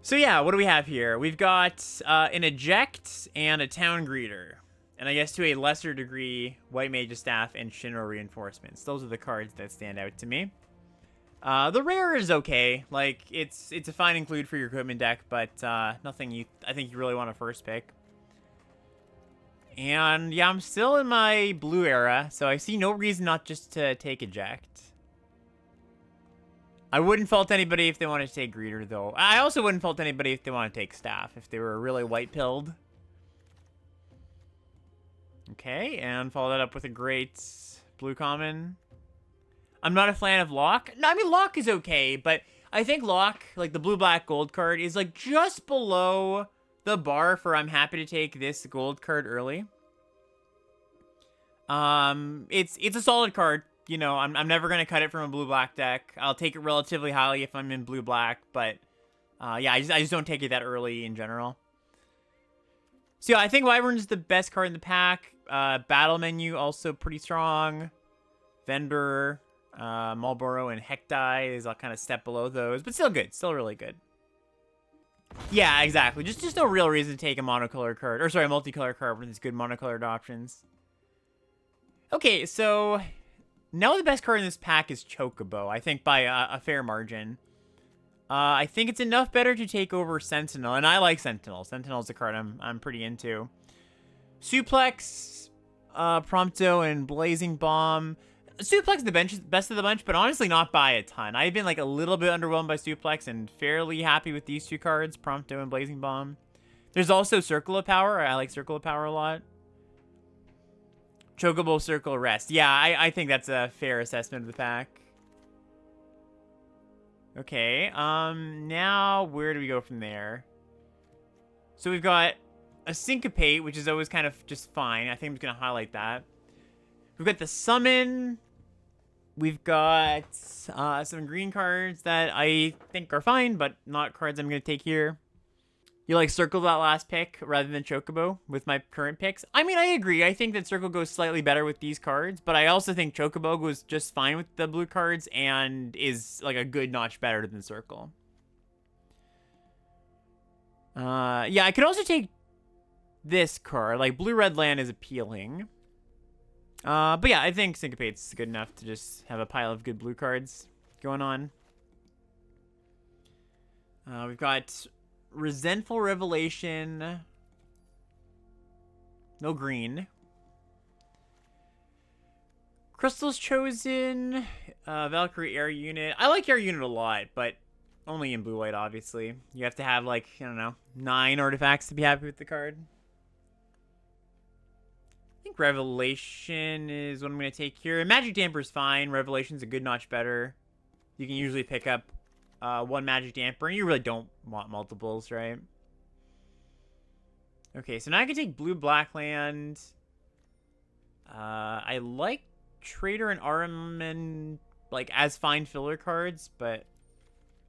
So yeah, what do we have here? We've got an Eject and a Town Greeter. And I guess to a lesser degree, White Mage's Staff and Shinra Reinforcements. Those are the cards that stand out to me. The rare is okay. Like, it's a fine include for your equipment deck, but nothing I think you really want to first pick. And yeah, I'm still in my blue era, so I see no reason not just to take Eject. I wouldn't fault anybody if they wanted to take Greeter, though. I also wouldn't fault anybody if they want to take Staff, if they were really white-pilled. Okay, and follow that up with a great blue common. I'm not a fan of Lock. No, I mean, Lock is okay, but I think Lock, like the blue, black, gold card, is like just below the bar for I'm happy to take this gold card early. It's a solid card. You know, I'm never going to cut it from a blue-black deck. I'll take it relatively highly if I'm in blue-black, but yeah, I just don't take it that early in general. So yeah, I think Wyvern's the best card in the pack. Battle menu also pretty strong. Vendor, Marlboro, and Hekdai is all kind of step below those, but still good. Still really good. Yeah, exactly. Just no real reason to take a monocolor card, or sorry, a multicolor card with these good monocolored options. Okay, so now the best card in this pack is Chocobo, I think by a fair margin. I think it's enough better to take over Sentinel, and I like Sentinel. Sentinel's a card I'm pretty into. Suplex, Prompto, and Blazing Bomb. Suplex is the best of the bunch, but honestly not by a ton. I've been like a little bit underwhelmed by Suplex and fairly happy with these two cards, Prompto and Blazing Bomb. There's also Circle of Power. I like Circle of Power a lot. Chocobo, Circle, Rest. Yeah, I think that's a fair assessment of the pack. Okay, now where do we go from there? So we've got a Syncopate, which is always kind of just fine. I think I'm just going to highlight that. We've got the Summon. We've got some green cards that I think are fine, but not cards I'm going to take here. You like Circle that last pick rather than Chocobo with my current picks? I mean, I agree. I think that Circle goes slightly better with these cards, but I also think Chocobo goes just fine with the blue cards and is like a good notch better than Circle. Yeah, I could also take this card. Like, Blue-Red Land is appealing. But yeah, I think Syncopate's good enough to just have a pile of good blue cards going on. We've got Resentful Revelation. No green. Crystal's Chosen. Valkyrie Air Unit. I like Air Unit a lot, but only in blue-white, obviously. You have to have, like, I don't know, 9 artifacts to be happy with the card. I think Revelation is what I'm going to take here. Magic Damper is fine. Revelation's a good notch better. You can usually pick up one Magic Damper, and you really don't want multiples, right? Okay, so now I can take blue-black land. I like Trader and Armament, like, as fine filler cards, but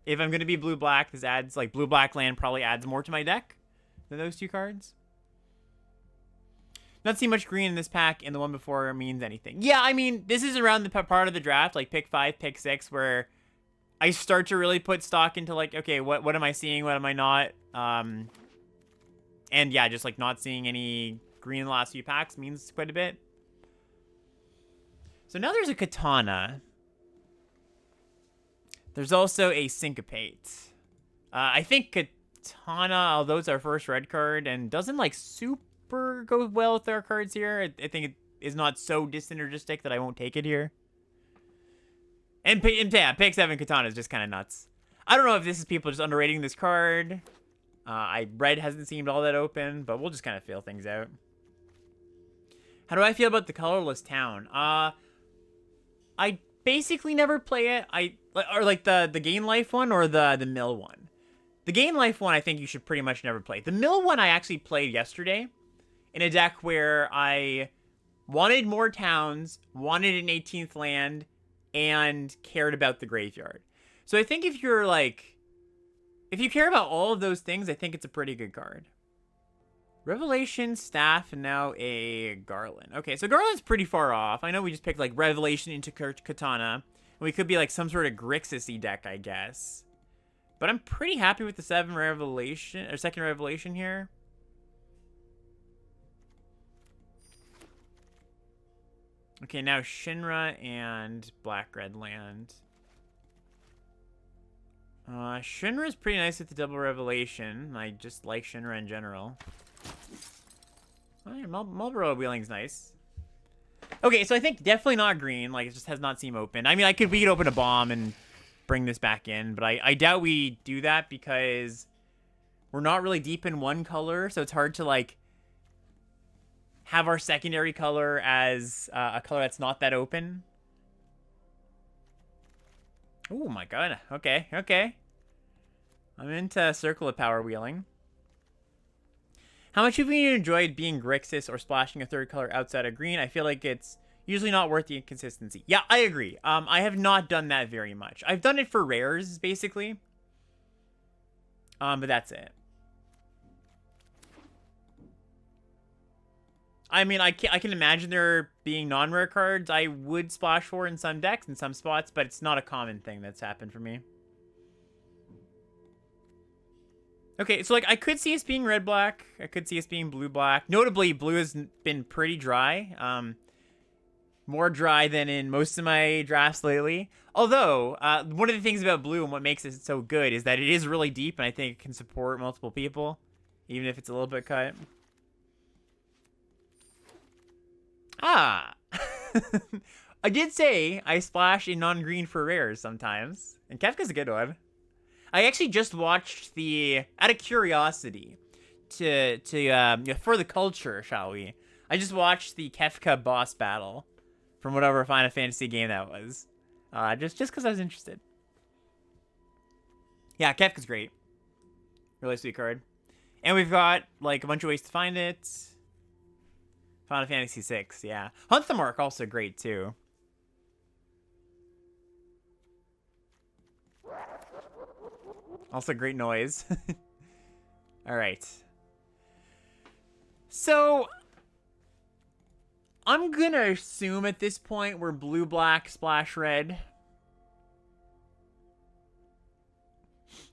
if I'm going to be blue-black, this adds, like, blue-black land probably adds more to my deck than those two cards. Not seeing much green in this pack, and the one before means anything. Yeah, I mean, this is around the part of the draft, like pick 5, pick 6, where I start to really put stock into, like, okay, what am I seeing, what am I not? And yeah, just, like, not seeing any green in the last few packs means quite a bit. So now there's a Katana. There's also a Syncopate. I think Katana, although it's our first red card, and doesn't, like, super go well with our cards here, I think it is not so dissynergistic that I won't take it here. And yeah, pick 7 Katana is just kind of nuts. I don't know if this is people just underrating this card. Red hasn't seemed all that open, but we'll just kind of feel things out. How do I feel about the Colorless Town? I basically never play it. Or like the Gain Life one or the Mill one. The Gain Life one I think you should pretty much never play. The Mill one I actually played yesterday in a deck where I wanted more towns, wanted an 18th land, and cared about the graveyard. So I think if you're like, if you care about all of those things, I think it's a pretty good card. Revelation, Staff, and now a Garland. Okay, so Garland's pretty far off. I know we just picked like Revelation into Katana. And we could be like some sort of Grixis-y deck, I guess. But I'm pretty happy with the 7 revelation, or 2nd revelation here. Okay, now Shinra and Black-Red land. Shinra is pretty nice with the double revelation. I just like Shinra in general. Oh, yeah, Marlboro wheeling's nice. Okay, so I think definitely not green. Like, it just has not seemed open. I mean, we could open a bomb and bring this back in, but I doubt we do that because we're not really deep in one color, so it's hard to, like, have our secondary color as a color that's not that open. Oh my god. Okay, okay. I'm into Circle of Power wheeling. How much have you enjoyed being Grixis or splashing a 3rd color outside of green? I feel like it's usually not worth the inconsistency. Yeah, I agree. I have not done that very much. I've done it for rares, basically. But that's it. I mean, I can imagine there being non-rare cards I would splash for in some decks, in some spots, but it's not a common thing that's happened for me. Okay, so, like, I could see us being red-black. I could see us being blue-black. Notably, blue has been pretty dry. More dry than in most of my drafts lately. Although, one of the things about blue and what makes it so good is that it is really deep, and I think it can support multiple people, even if it's a little bit cut. Ah! I did say I splash in non-green for rares sometimes, and Kefka's a good one. I actually just watched out of curiosity, for the culture, shall we? I just watched the Kefka boss battle from whatever Final Fantasy game that was. Just because I was interested. Yeah, Kefka's great. Really sweet card. And we've got, like, a bunch of ways to find it. Final Fantasy VI, yeah. Hunt the Mark, also great, too. Also great noise. Alright. So, I'm gonna assume at this point we're blue-black, splash red.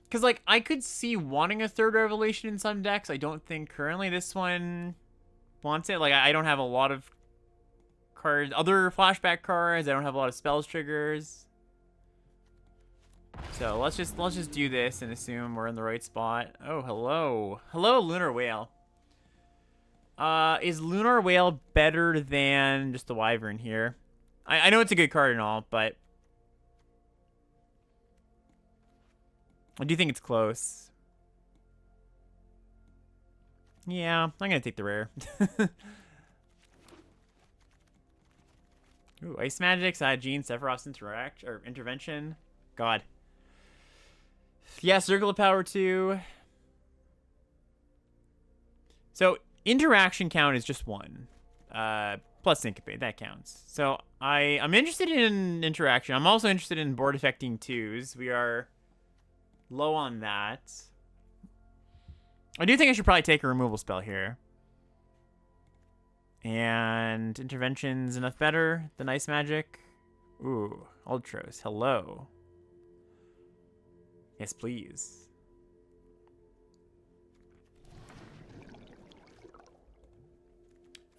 Because, like, I could see wanting a 3rd revelation in some decks. I don't think currently this one wants it. Like, I don't have a lot of cards, other flashback cards. I don't have a lot of spells triggers. So let's just do this and assume we're in the right spot. Oh, hello. Hello, Lunar Whale. Is Lunar Whale better than just the Wyvern here? I know it's a good card and all, but I do think it's close. Yeah, I'm gonna take the rare. Ooh, Ice Magic, Side Gene, Sephiroth's Intervention. God. Yeah, Circle of Power 2. So, interaction count is just 1. Plus Syncopate, that counts. So, I'm interested in interaction. I'm also interested in board affecting 2s. We are low on that. I do think I should probably take a removal spell here. And intervention's enough better than Ice Magic. Ooh, Ultros, hello. Yes, please.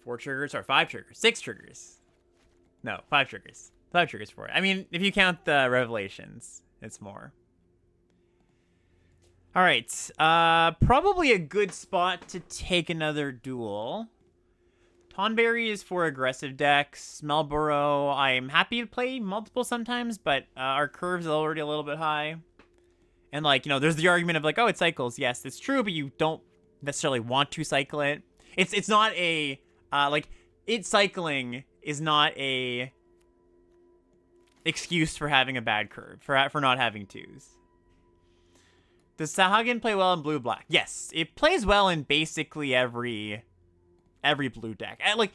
Four triggers or 5 triggers? 6 triggers. No, 5 triggers. 5 triggers for it. I mean, if you count the revelations, it's more. All right. Probably a good spot to take another duel. Tonberry is for aggressive decks. Marlboro, I'm happy to play multiple sometimes, but our curve's already a little bit high. And, like, you know, there's the argument of, like, oh, it cycles. Yes, it's true, but you don't necessarily want to cycle it. It's not a, like, it cycling is not a excuse for having a bad curve, for not having 2s. Does Sahagin play well in blue-black? Yes, it plays well in basically every blue deck. Like,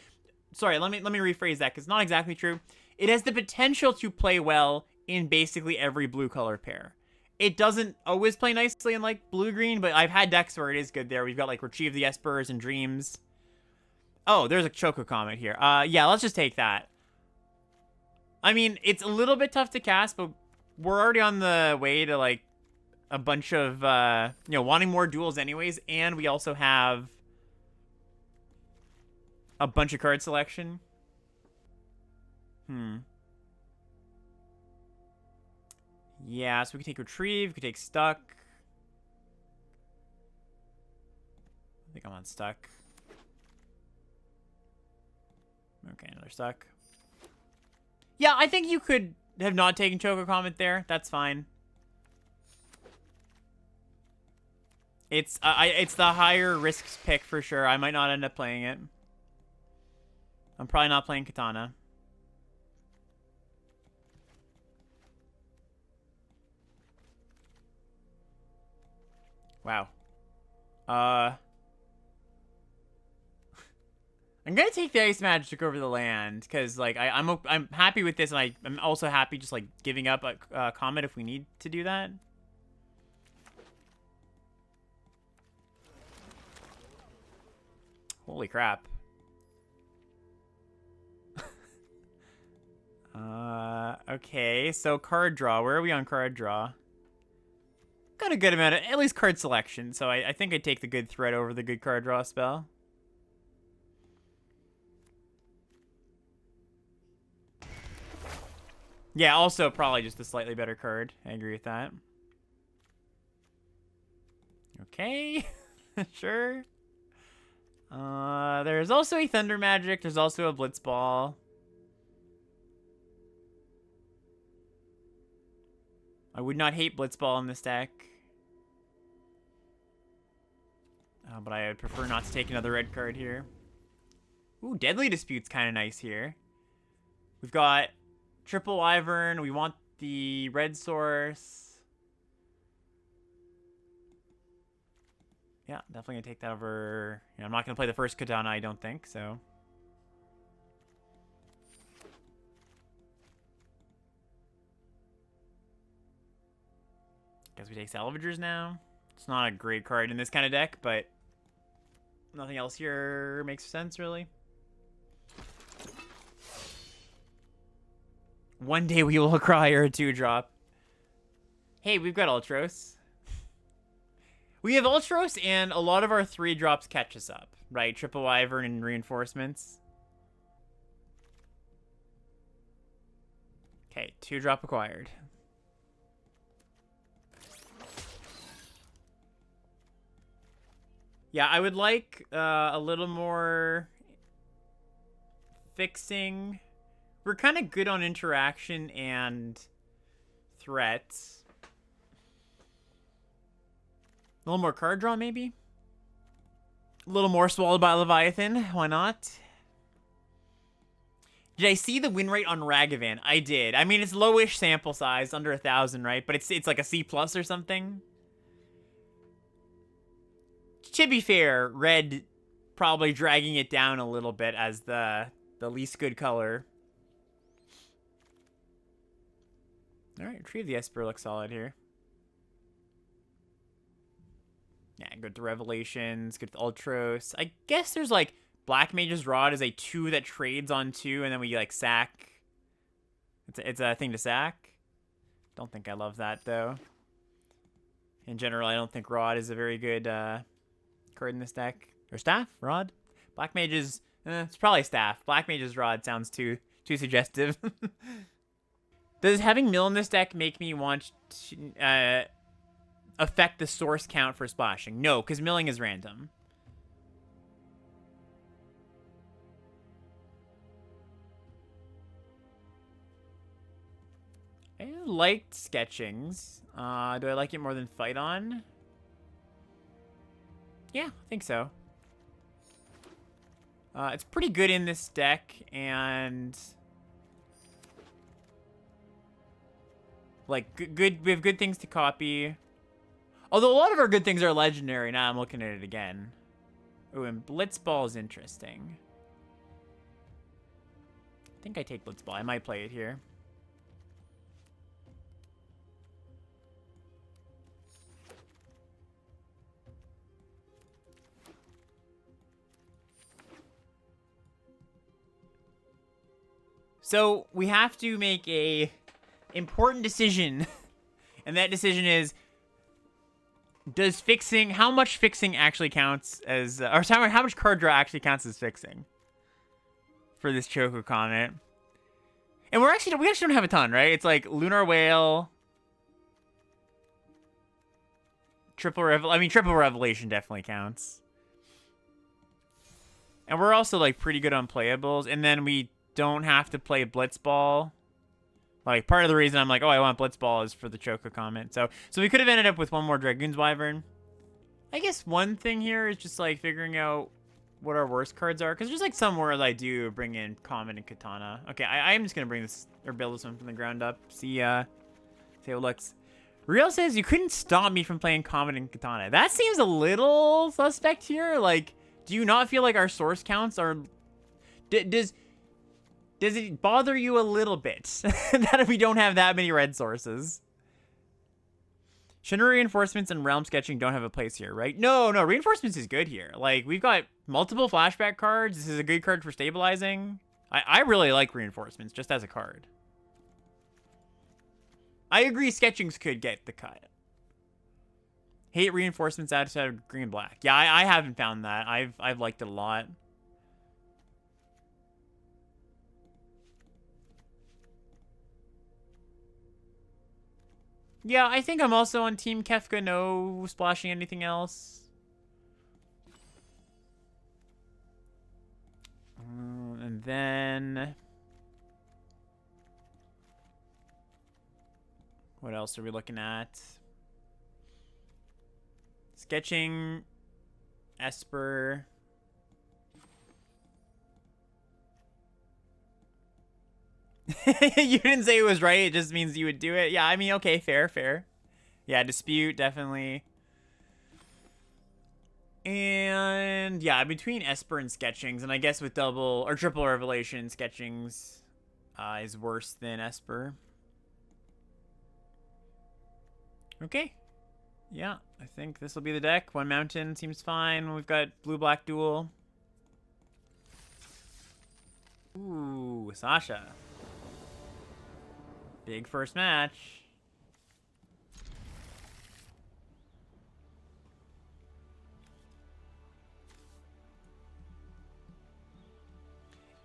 sorry, let me rephrase that, because it's not exactly true. It has the potential to play well in basically every blue color pair. It doesn't always play nicely in, like, blue-green, but I've had decks where it is good there. We've got, like, Retrieve the Espers and Dreams. Oh, there's a Choco comment here. Yeah, let's just take that. I mean, it's a little bit tough to cast, but we're already on the way to, like, a bunch of, you know, wanting more duels anyways, and we also have a bunch of card selection. Yeah, so we can take Retrieve, we can take Stuck. I think I'm on Stuck. Okay, another Stuck. Yeah, I think you could have not taken Choco Comet there. That's fine. It's the higher risks pick for sure. I might not end up playing it. I'm probably not playing Katana. Wow. I'm gonna take the Ice Magic over the land because, like, I'm happy with this, and I'm also happy just like giving up a Comet if we need to do that. Holy crap. Okay, so card draw. Where are we on card draw? Got a good amount of, at least card selection, so I think I'd take the good threat over the good card draw spell. Yeah, also probably just a slightly better card. I agree with that. Okay, sure. There's also a Thunder Magic. There's also a Blitz Ball. I would not hate Blitz Ball in this deck. But I would prefer not to take another red card here. Ooh, Deadly Dispute's kind of nice here. We've got Triple Wyvern. We want the red source. Yeah, definitely gonna take that over. You know, I'm not gonna play the first Katana, I don't think, so. Guess we take Salvagers now. It's not a great card in this kind of deck, but nothing else here makes sense, really. One day we will cry, or a 2-drop. Hey, we've got Ultros. We have Ultros, and a lot of our 3-drops catch us up, right? Triple Wyvern and Reinforcements. Okay, 2-drop acquired. Yeah, I would like a little more fixing. We're kind of good on interaction and threats. A little more card draw, maybe? A little more Swallowed by Leviathan. Why not? Did I see the win rate on Ragavan? I did. I mean, it's lowish sample size, under 1,000, right? But it's like a C+ or something. To be fair, red probably dragging it down a little bit as the least good color. Alright, Retrieve the Esper looks solid here. Yeah, good to Revelations, good to Ultros. I guess there's like Black Mage's Rod is a 2 that trades on 2, and then we like sack. It's a thing to sack. Don't think I love that though. In general, I don't think Rod is a very good card in this deck. Or Staff? Rod? Black Mage's it's probably Staff. Black Mage's Rod sounds too suggestive. Does having Mill in this deck make me want to affect the source count for splashing? No, because milling is random. I liked Sketchings. Do I like it more than Fight On? Yeah, I think so. It's pretty good in this deck, and like good. We have good things to copy. Although a lot of our good things are legendary. Now I'm looking at it again. Ooh, and Blitzball is interesting. I think I take Blitzball. I might play it here. So we have to make a important decision, and that decision is, Does fixing, how much fixing actually counts as, or sorry, how much card draw actually counts as fixing for this Choco Comet? And we actually don't have a ton, right? It's like Lunar Whale, Triple Revelation definitely counts. And we're also like pretty good on playables, and then we don't have to play Blitzball. Like, part of the reason I'm like, oh, I want Blitzball is for the Choco Comet. So we could have ended up with one more Dragoon's Wyvern. I guess one thing here is just, like, figuring out what our worst cards are. Because there's, like, some where I do bring in Comet and Katana. Okay, I am just going to bring this, or build this one from the ground up. See how it looks. Real says you couldn't stop me from playing Comet and Katana. That seems a little suspect here. Like, do you not feel like our source counts are... Does it bother you a little bit that we don't have that many red sources? Shinra Reinforcements and Realm Sketching don't have a place here, right? No, Reinforcements is good here. Like, we've got multiple flashback cards. This is a good card for stabilizing. I really like Reinforcements just as a card. I agree Sketchings could get the cut. Hate Reinforcements outside of green-black. Yeah, I haven't found that. I've liked it a lot. Yeah, I think I'm also on Team Kefka, no splashing anything else. And then... what else are we looking at? Sketching, Esper... You didn't say it was right. It just means you would do it. Yeah, I mean, okay, fair. Yeah, Dispute, definitely. And yeah, between Esper and Sketchings, and I guess with double or triple Revelation, Sketchings is worse than Esper. Okay. Yeah, I think this will be the deck. One Mountain seems fine. We've got blue-black duel. Ooh, Sasha. Big first match.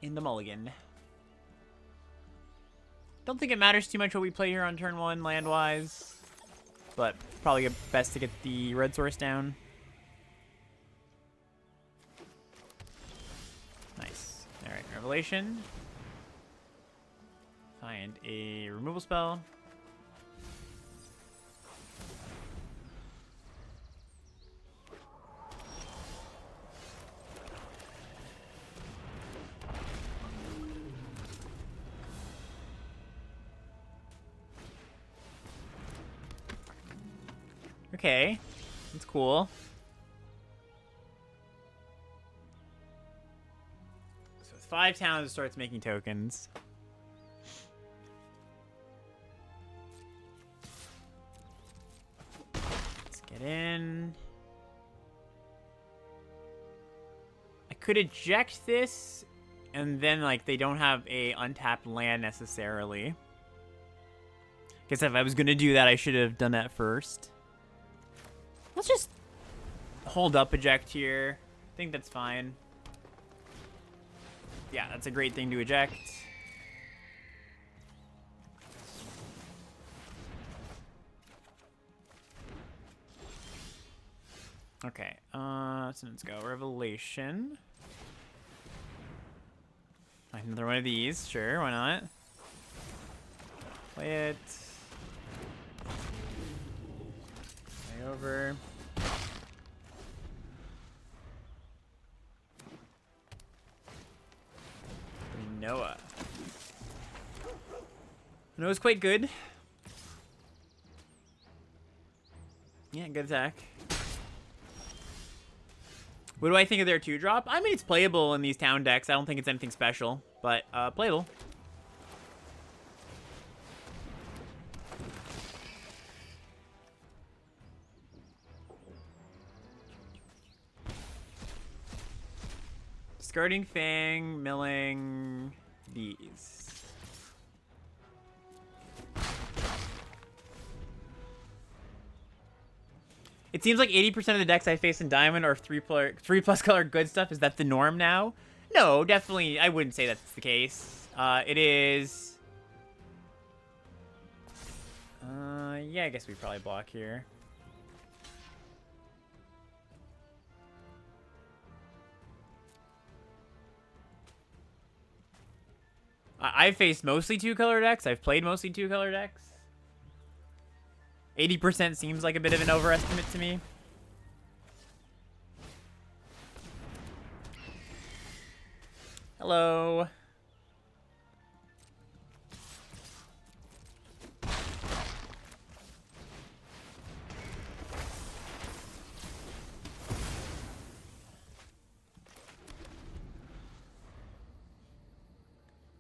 In the mulligan. Don't think it matters too much what we play here on turn 1 land-wise. But probably best to get the red source down. Nice. Alright, Revelation. Find a removal spell. Okay, that's cool. So with 5 towns, it starts making tokens. Get in. I could eject this, and then, like, they don't have a untapped land necessarily. Guess if I was gonna do that, I should have done that first. Let's just hold up eject here. I think that's fine. Yeah, that's a great thing to eject. Okay, so let's go. Revelation. Another one of these. Sure, why not? Play it. Play over. Noah. Noah's quite good. Yeah, good attack. What do I think of their 2-drop? I mean, it's playable in these town decks. I don't think it's anything special, but playable. Discarding Fang, milling these. It seems like 80% of the decks I face in Diamond are 3+ color good stuff. Is that the norm now? No, definitely. I wouldn't say that's the case. It is. Yeah, I guess we probably block here. I've faced mostly 2-color decks. I've played mostly 2-color decks. 80% seems like a bit of an overestimate to me. Hello.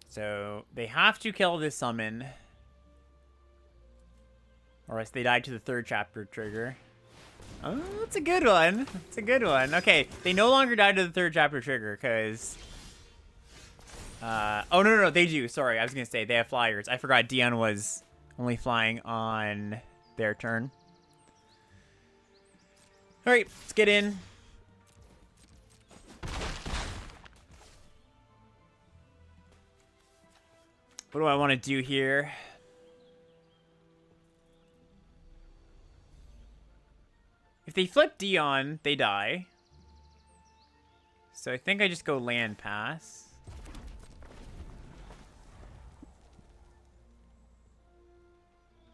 So they have to kill this summon, or else they die to the 3rd chapter trigger. Oh, that's a good one. That's a good one. Okay, they no longer die to the 3rd chapter trigger because. Oh no, they do. Sorry, I was gonna say they have flyers. I forgot Dion was only flying on their turn. All right, let's get in. What do I want to do here? If they flip Dion, they die. So I think I just go land pass.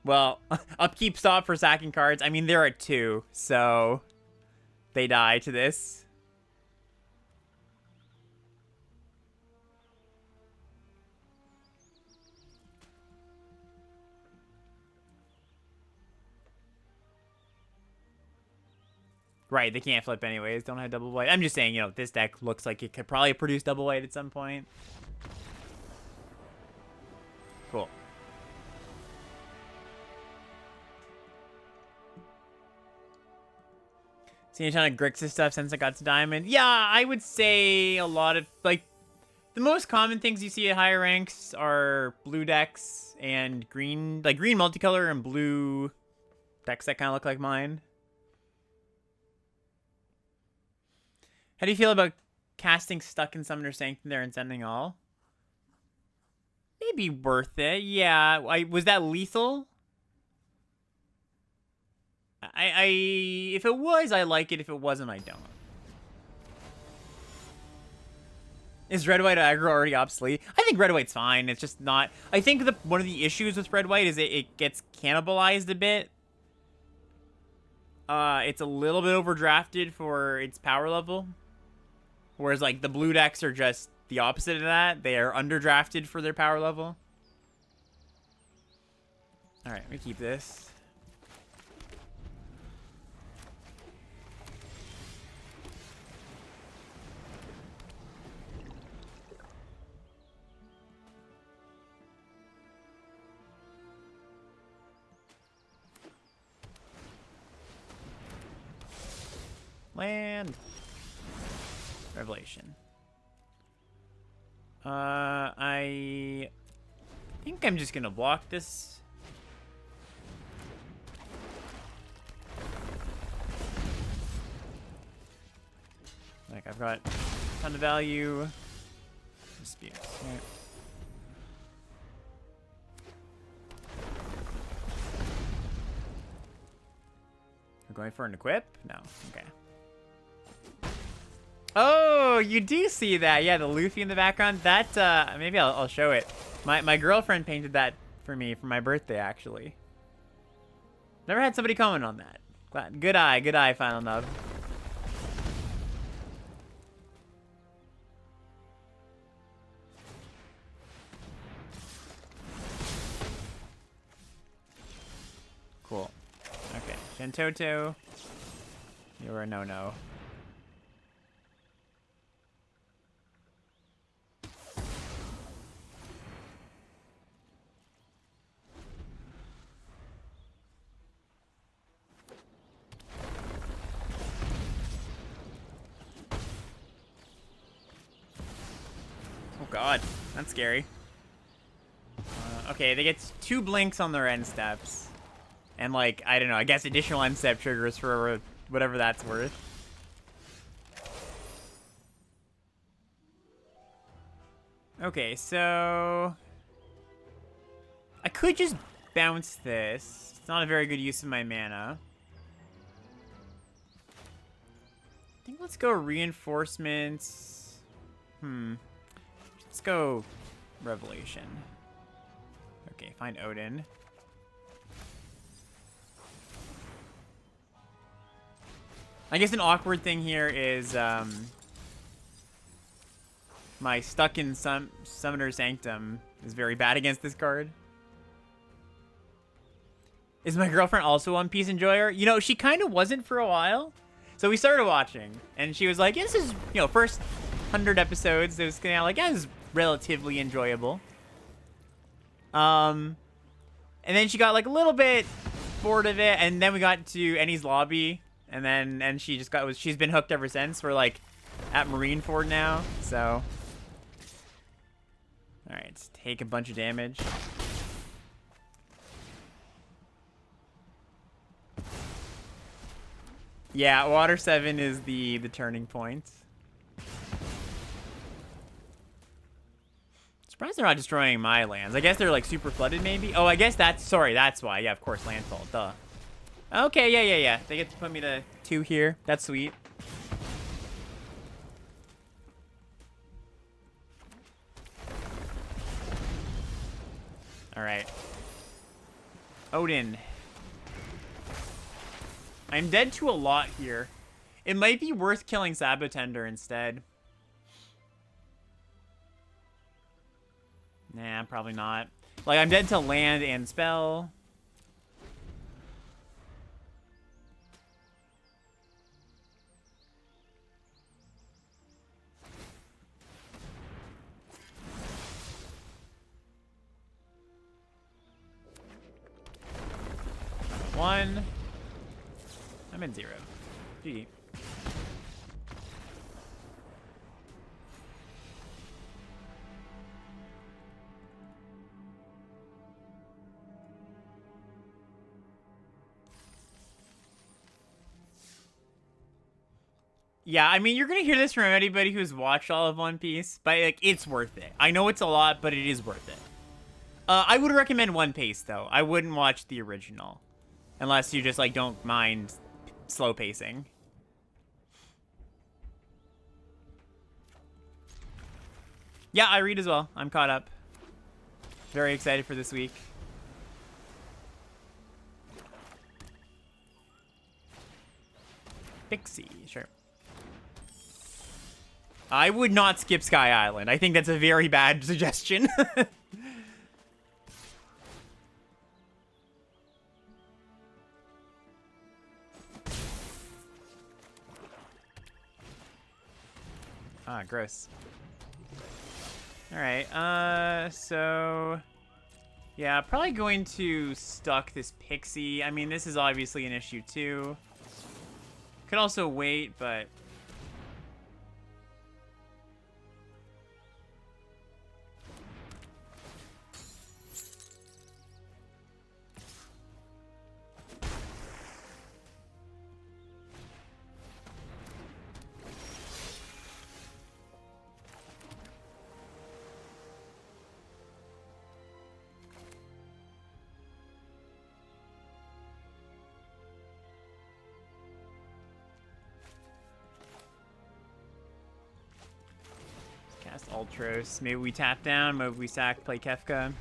Well, upkeep stop for sacking cards. I mean, they're at 2, so they die to this. Right, they can't flip anyways. Don't have double white. I'm just saying, you know, this deck looks like it could probably produce double white at some point. Cool. Seen a ton of Grixis stuff since I got to Diamond. Yeah, I would say a lot of, like, the most common things you see at higher ranks are blue decks and green, like green multicolor and blue decks that kind of look like mine. How do you feel about casting Stuck in Summoner Sanctum there and sending all? Maybe worth it. Yeah. Was that lethal? If it was, I like it. If it wasn't, I don't. Is red-white aggro already obsolete? I think red-white's fine. It's just not... I think one of the issues with red-white is it gets cannibalized a bit. It's a little bit overdrafted for its power level. Whereas, like, the blue decks are just the opposite of that. They are underdrafted for their power level. Alright, let me keep this. Land. Revelation. I think I'm just gonna block this. Like, I've got a ton of value. Disputes. Right. We're going for an equip? No. Okay. Oh, you do see that. Yeah, the Luffy in the background. That, maybe I'll show it. My girlfriend painted that for me for my birthday, actually. Never had somebody comment on that. Good eye, Final Nub. Cool. Okay, Shentoto. You're a no-no. God, that's scary. Okay, they get 2 blinks on their end steps. And, like, I don't know, I guess additional end step triggers for whatever that's worth. Okay, so I could just bounce this. It's not a very good use of my mana. I think let's go reinforcements. Let's go revelation. Okay, find Odin. I guess an awkward thing here is my stuck in Summoner's Sanctum is very bad against this card. Is my girlfriend also One Piece enjoyer? You know, she kind of wasn't for a while. So we started watching, and she was like, yeah, this is, you know, first 100 episodes. It was kind of like, yeah, this is relatively enjoyable. And then she got like a little bit bored of it, and then we got to Ennie's Lobby, and she just she's been hooked ever since. We're like at Marineford now, so. All right, let's take a bunch of damage. Yeah, Water 7 is the turning point. Surprised they're not destroying my lands. I guess they're like super flooded maybe. Oh, I guess that's why. Yeah, of course, landfall. Duh. Okay, yeah. They get to put me to 2 here. That's sweet. All right. Odin. I'm dead to a lot here. It might be worth killing Sabotender instead. Nah, probably not. Like, I'm dead to land and spell. One. I'm in 0. GG. Yeah, I mean, you're gonna hear this from anybody who's watched all of One Piece, but like, it's worth it. I know it's a lot, but it is worth it. I would recommend One Piece though. I wouldn't watch the original, unless you just like don't mind slow pacing. Yeah, I read as well. I'm caught up. Very excited for this week. Pixie, sure. I would not skip Sky Island. I think that's a very bad suggestion. Ah, gross. Alright, so... yeah, probably going to stuck this Pixie. I mean, this is obviously an issue too. Could also wait, but... cast Ultros. Maybe we tap down, maybe we sack, play Kefka.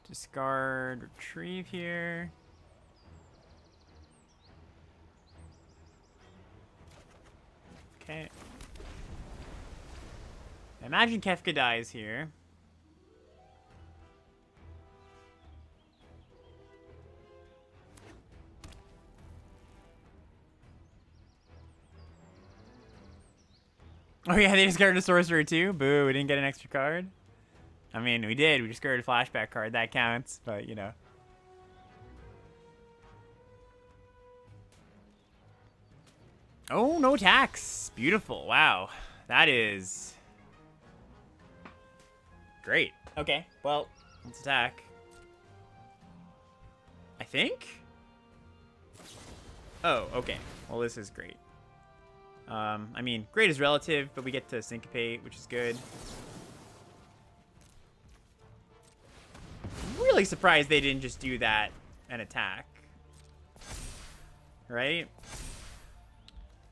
Discard, retrieve here. Okay. I imagine Kefka dies here. Oh yeah, they discarded a sorcerer too? Boo, we didn't get an extra card. I mean, we did. We discarded a flashback card. That counts, but you know. Oh, no attacks. Beautiful. Wow. That is great. Okay, well, let's attack. I think? Oh, okay. Well, this is great. I mean, great is relative, but we get to syncopate, which is good. I'm really surprised they didn't just do that and attack. Right?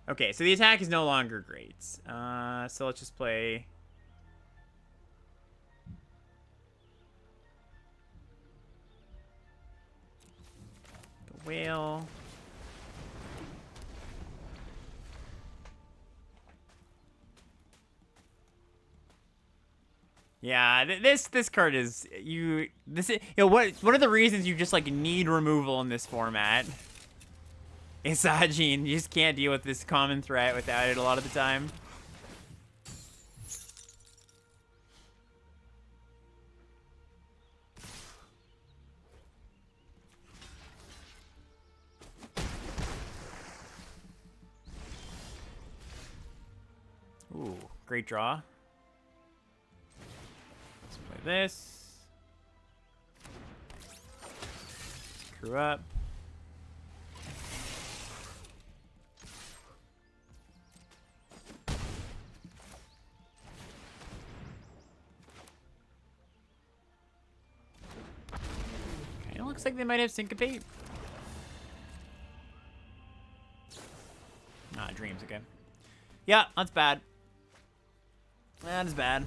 Okay, so the attack is no longer great. So let's just play... the whale. Yeah, this card is one of the reasons you just like need removal in this format. Is Gene. You just can't deal with this common threat without it a lot of the time. Ooh, great draw. Let's play this. Screw up. Okay, it looks like they might have syncopate. Ah, dreams again. Yeah, that's bad. That is bad.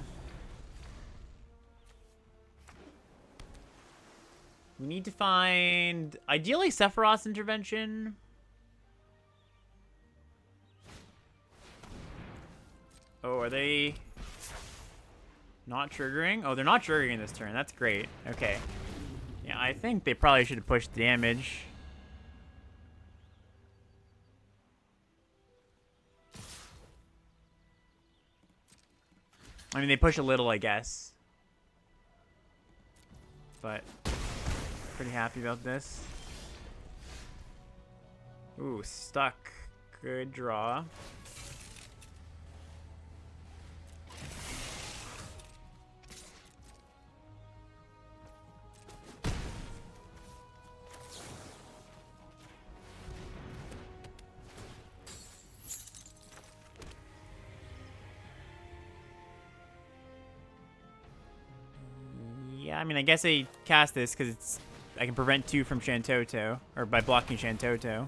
We need to find, ideally, Sephiroth's intervention. Oh, are they not triggering? Oh, they're not triggering this turn. That's great. Okay. Yeah, I think they probably should have pushed damage. I mean, they push a little, I guess. But pretty happy about this. Ooh, stuck. Good draw. Yeah, I mean, I guess I cast this because it's I can prevent 2 from Shantoto, or by blocking Shantoto.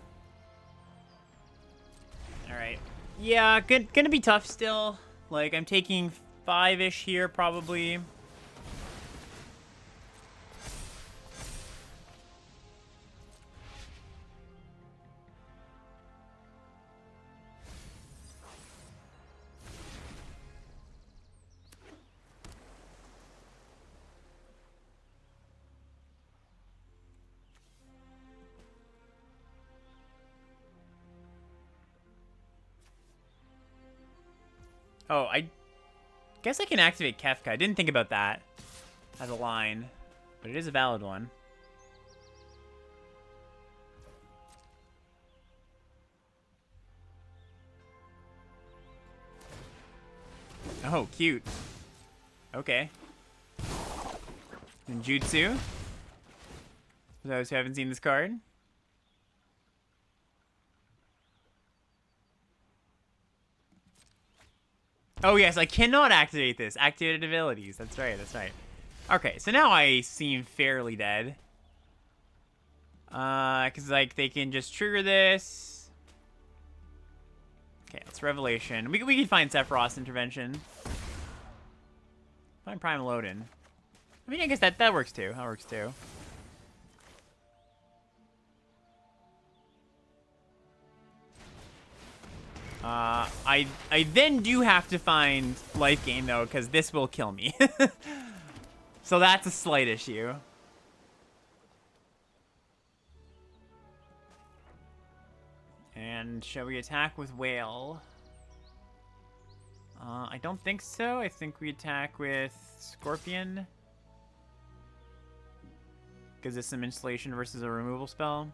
All right. Yeah, gonna be tough still. Like, I'm taking 5-ish here, probably. Oh, I guess I can activate Kefka. I didn't think about that as a line, but it is a valid one. Oh, cute. Okay. And Jutsu. For those who haven't seen this card. Oh, yes, I cannot activate this. Activated abilities. That's right, that's right. Okay, so now I seem fairly dead. Because, like, they can just trigger this. Okay, let's Revelation. We can find Sephiroth's intervention. Find Prime Loden. I mean, I guess that works too. That works too. I then do have to find life gain though, because this will kill me. So that's a slight issue. And shall we attack with Whale? I don't think so. I think we attack with Scorpion. Gives us some installation versus a removal spell.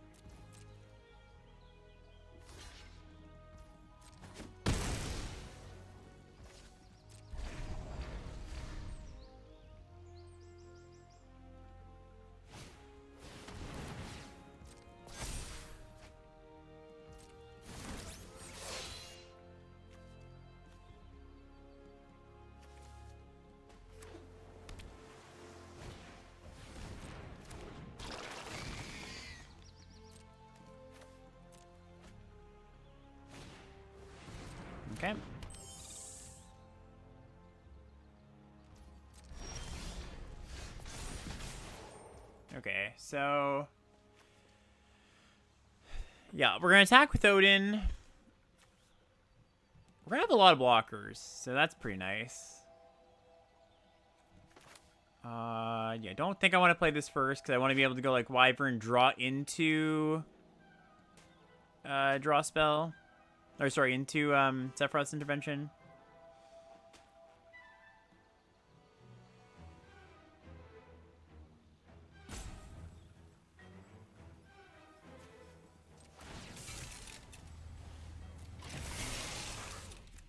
Okay. Okay, so... yeah, we're going to attack with Odin. We're going to have a lot of blockers, so that's pretty nice. Yeah, don't think I want to play this first, because I want to be able to go, like, Wyvern, draw into... draw spell. Or, sorry, into, Sephiroth's intervention.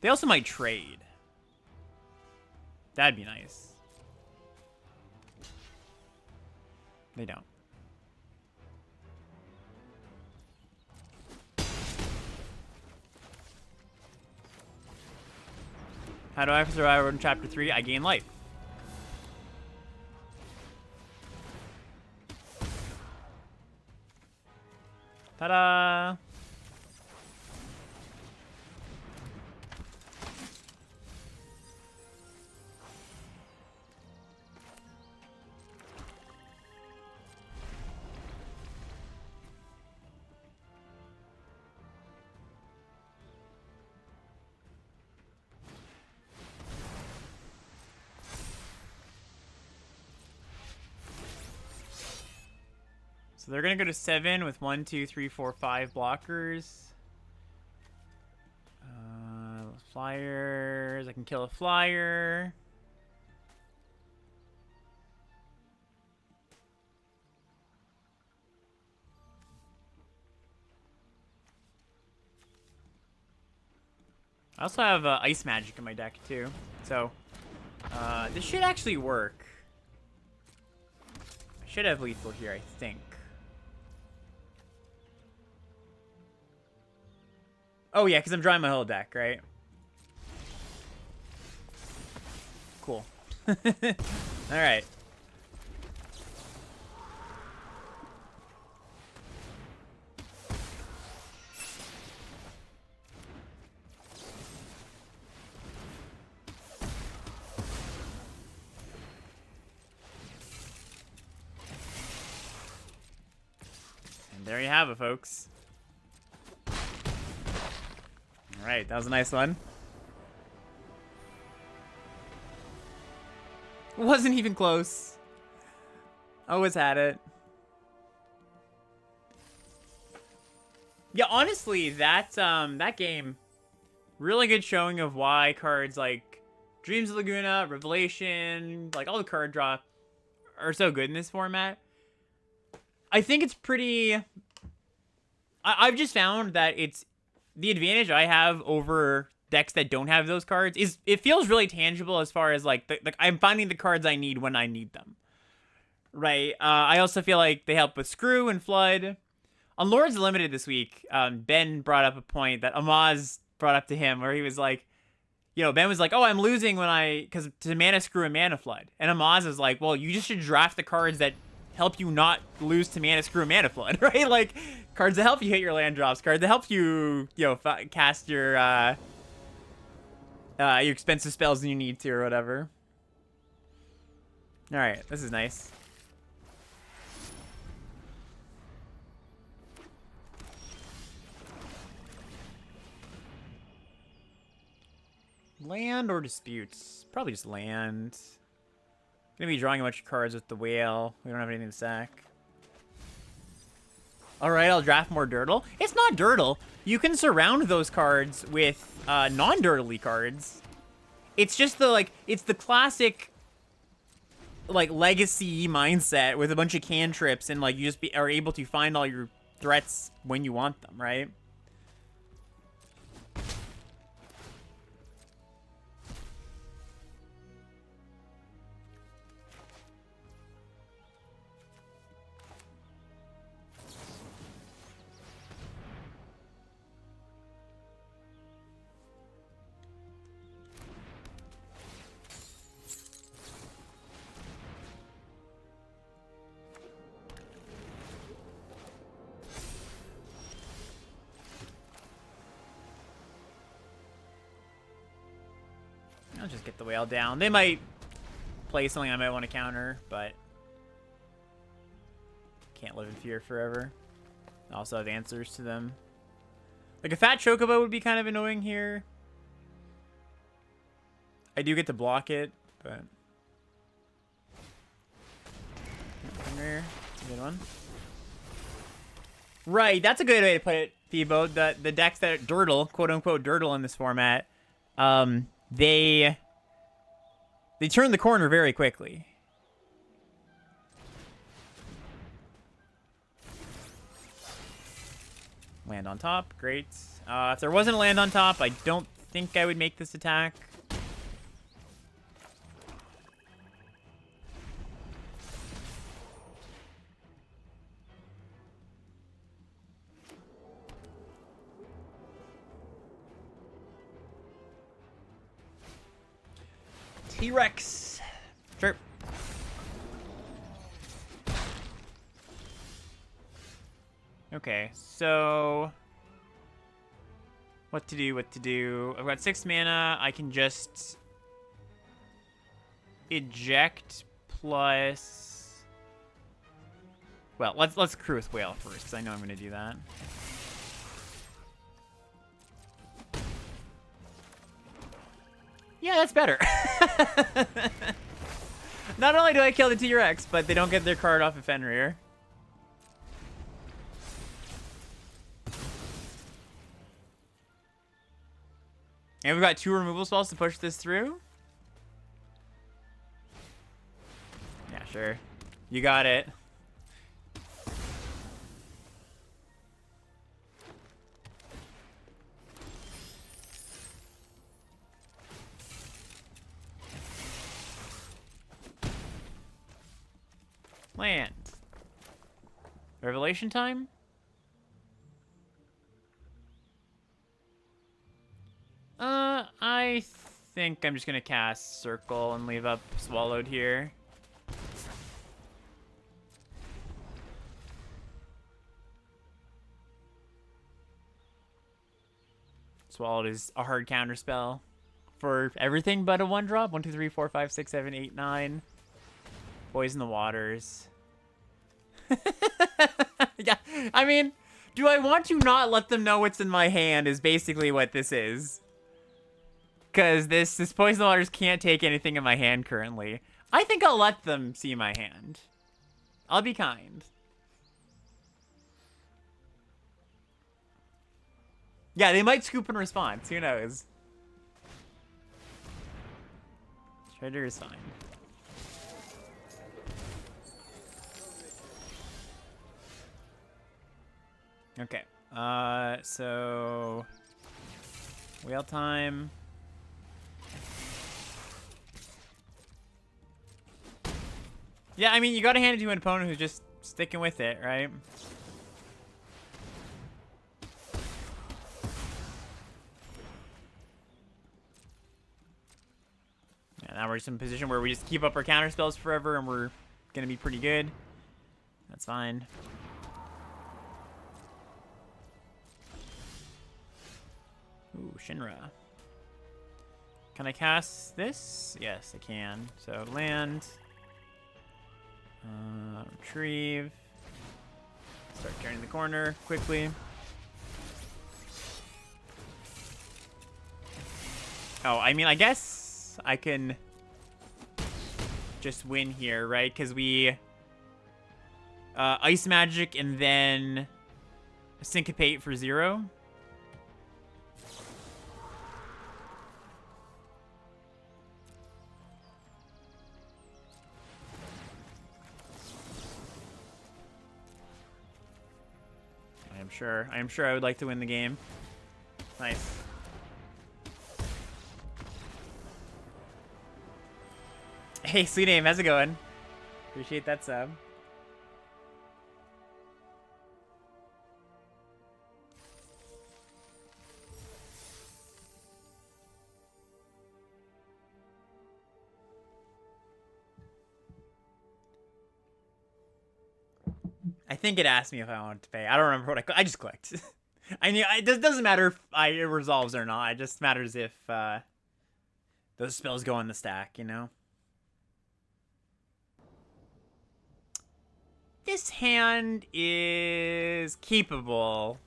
They also might trade. That'd be nice. They don't. How do I survive in Chapter 3? I gain life. Ta-da! So they're going to go to 7 with 1, 2, 3, 4, 5 blockers. Flyers. I can kill a flyer. I also have ice magic in my deck too. So this should actually work. I should have lethal here, I think. Oh, yeah, because I'm drawing my whole deck, right? Cool. Alright. And there you have it, folks. Alright, that was a nice one. Wasn't even close. Always had it. Yeah, honestly, that game, really good showing of why cards like Dreams of Laguna, Revelation, like all the card draw are so good in this format. I think it's pretty... I've just found that it's the advantage I have over decks that don't have those cards is it feels really tangible as far as like I'm finding the cards I need when I need them. Right. I also feel like they help with Screw and Flood. On Lords Limited this week, Ben brought up a point that Amaz brought up to him where he was like, you know, Ben was like, oh, I'm losing when because to Mana Screw and Mana Flood. And Amaz was like, well, you just should draft the cards that help you not lose to Mana Screw and Mana Flood, right? Like, cards that help you hit your land drops, cards that help you, you know, cast your expensive spells when you need to or whatever. All right, this is nice. Land or disputes? Probably just land. Gonna be drawing a bunch of cards with the whale. We don't have anything to sack. Alright, I'll draft more Dirtle. It's not Dirtle. You can surround those cards with non-Dirtly cards. It's just the, like, it's the classic, like, legacy mindset with a bunch of cantrips and, like, you just are able to find all your threats when you want them, right? I'll just get the whale down. They might play something I might want to counter, but can't live in fear forever. I also have answers to them. Like a fat chocobo would be kind of annoying here. I do get to block it, but there. That's a good one. Right, that's a good way to put it, Phoebo. The decks that are dirtle, quote unquote dirtle in this format, they turn the corner very quickly. Land on top, great. If there wasn't a land on top, I don't think I would make this attack. T-Rex. Sure. Okay, so what to do? I've got 6 mana. I can just eject plus. Well, let's crew with whale first, because I know I'm going to do that. Yeah, that's better. Not only do I kill the T-Rex, but they don't get their card off of Fenrir. And we've got 2 removal spells to push this through. Yeah, sure. You got it. Land. Revelation time? I think I'm just gonna cast Circle and leave up Swallowed here. Swallowed is a hard counter spell for everything but a 1-drop. 1, 2, 3, 4, 5, 6, 7, 8, 9. Poison the waters. Yeah, I mean, do I want to not let them know what's in my hand is basically what this is. Because this Poison the Waters can't take anything in my hand currently. I think I'll let them see my hand. I'll be kind. Yeah, they might scoop in response. Who knows? Treasure is fine. Okay. So whale time. Yeah, I mean, you gotta hand it to an opponent who's just sticking with it, right? Yeah, now we're just in a position where we just keep up our counter spells forever and we're gonna be pretty good. That's fine. Ooh, Shinra. Can I cast this? Yes, I can. So land. Retrieve. Start turning the corner quickly. Oh, I mean, I guess I can just win here, right? Because we Ice Magic and then Syncopate for 0. sure. I'm sure I would like to win the game. Nice. Hey, sweet name. How's it going? Appreciate that sub. I think it asked me if I wanted to pay. I don't remember what I just clicked. I knew it doesn't matter if it resolves or not. It just matters if those spells go in the stack, you know? This hand is keepable.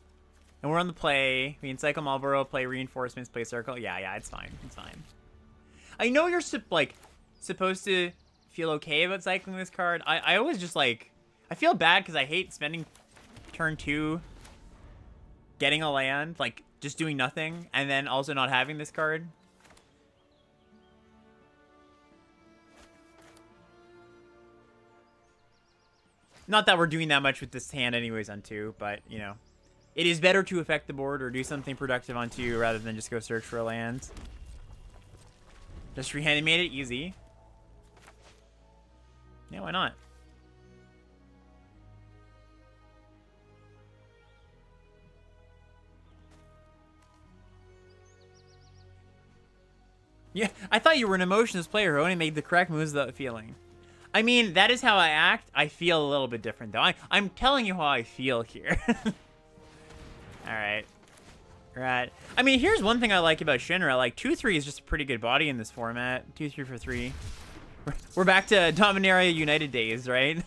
And we're on the play. We can cycle Marlboro, play reinforcements, play circle. Yeah, it's fine. It's fine. I know you're supposed to feel okay about cycling this card. I always just like... I feel bad because I hate spending turn 2 getting a land, like just doing nothing, and then also not having this card. Not that we're doing that much with this hand anyways on 2, but, you know. It is better to affect the board or do something productive on 2 rather than just go search for a land. Just reanimate it, easy. Yeah, why not? Yeah, I thought you were an emotionless player who only made the correct moves without feeling. I mean, that is how I act. I feel a little bit different, though. I'm telling you how I feel here. Alright. Right. I mean, here's one thing I like about Shinra. Like, 2-3 is just a pretty good body in this format. 2-3 for 3. We're back to Dominaria United days, right?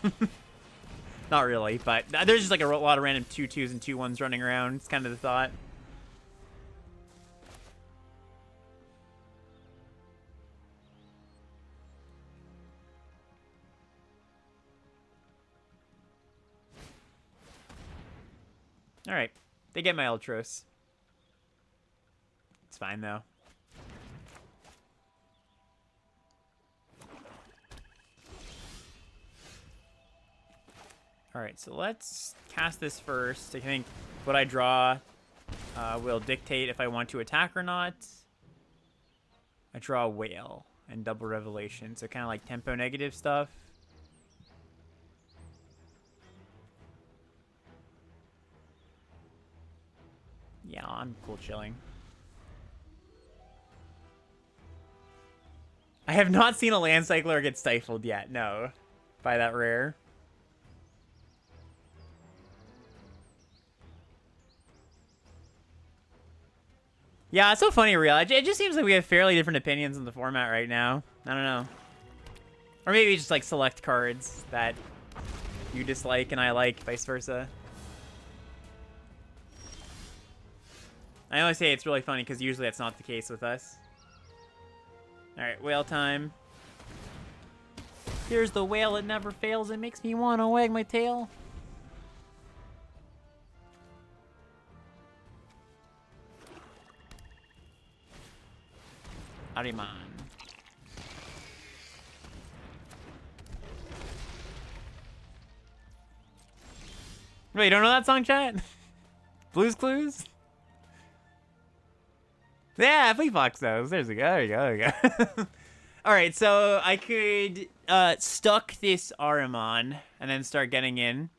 Not really, but there's just like a lot of random 2-2s and 2-1s running around. It's kind of the thought. Alright. They get my Ultros. It's fine, though. Alright, so let's cast this first. I think what I draw will dictate if I want to attack or not. I draw a Whale and Double Revelation, so kind of like tempo negative stuff. Yeah, I'm cool chilling. I have not seen a land cycler get stifled yet, no. By that rare. Yeah, it's so funny, Real. It just seems like we have fairly different opinions on the format right now. I don't know. Or maybe just like select cards that you dislike and I like, vice versa. I always say it's really funny because usually that's not the case with us. Alright, whale time. Here's the whale, it never fails. It makes me want to wag my tail. Ariman. Wait, you don't know that song, chat? Blue's Clues? Yeah, Flea Fox knows. There you go. Alright, so I could stuck this Ariman and then start getting in.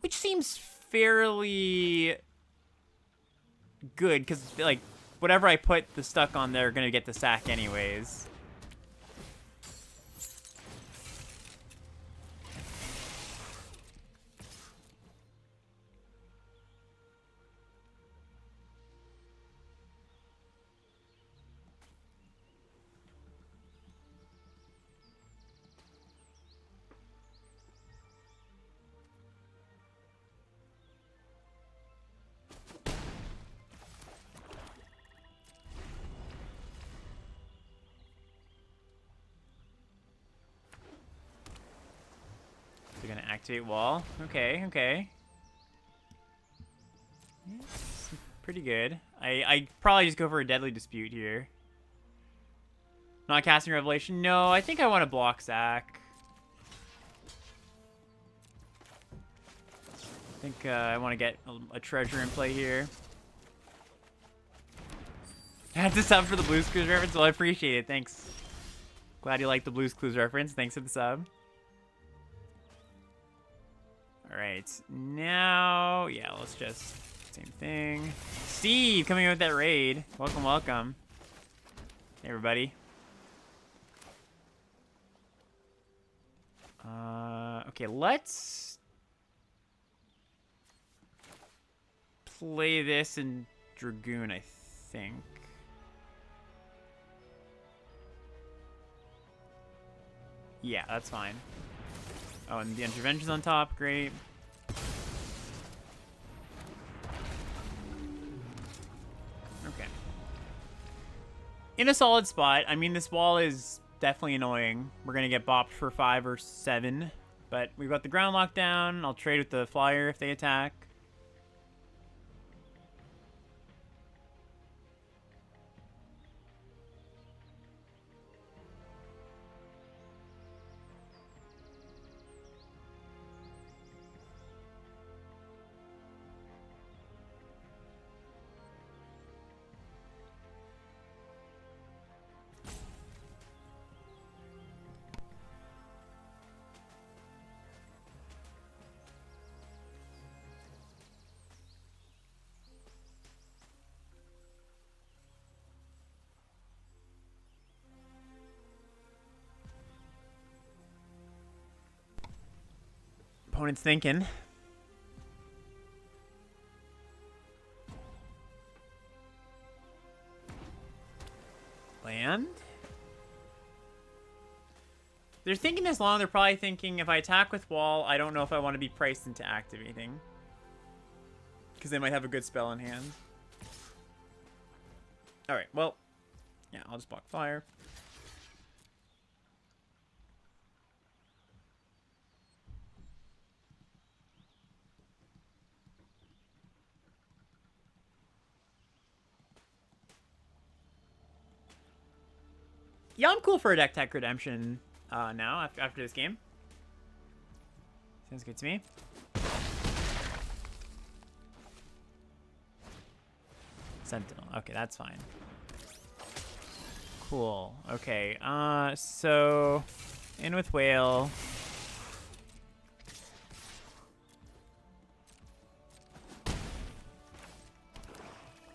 Which seems fairly good, because, like, whatever I put the stuck on, they're going to get the sack anyways. They're gonna activate wall. Okay. It's pretty good. I probably just go for a Deadly Dispute here. Not casting Revelation. No, I think I want to block Zac. I think I want to get a treasure in play here. I had to sub for the Blues Clues reference. Well, I appreciate it. Thanks. Glad you like the Blues Clues reference. Thanks for the sub. All right, now, yeah, let's just same thing. Steve coming in with that raid. Welcome, welcome. Hey, everybody. Okay, let's play this in Dragoon, I think. Yeah, that's fine. Oh, and the intervention's on top. Great. Okay. In a solid spot. I mean, this wall is definitely annoying. We're going to get bopped for 5 or 7. But we've got the ground locked down. I'll trade with the flyer if they attack. Opponent's thinking. Land? They're thinking this long. They're probably thinking, if I attack with wall, I don't know if I want to be priced into activating. Because they might have a good spell in hand. Alright, well. Yeah, I'll just block fire. Yeah, I'm cool for a deck tech redemption now after this game. Sounds good to me. Sentinel. Okay, that's fine. Cool. Okay. So in with whale.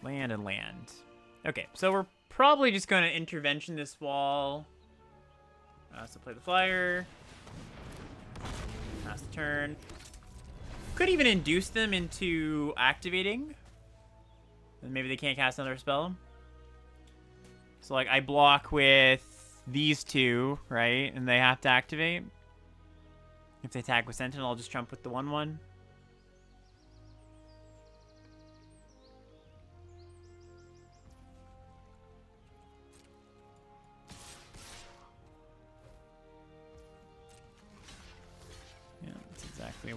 Land and land. Okay, so we're probably just going to intervention this wall. So play the flyer. Pass the turn. Could even induce them into activating. Then maybe they can't cast another spell. So, like, I block with these two, right? And they have to activate. If they attack with Sentinel, I'll just jump with the 1/1.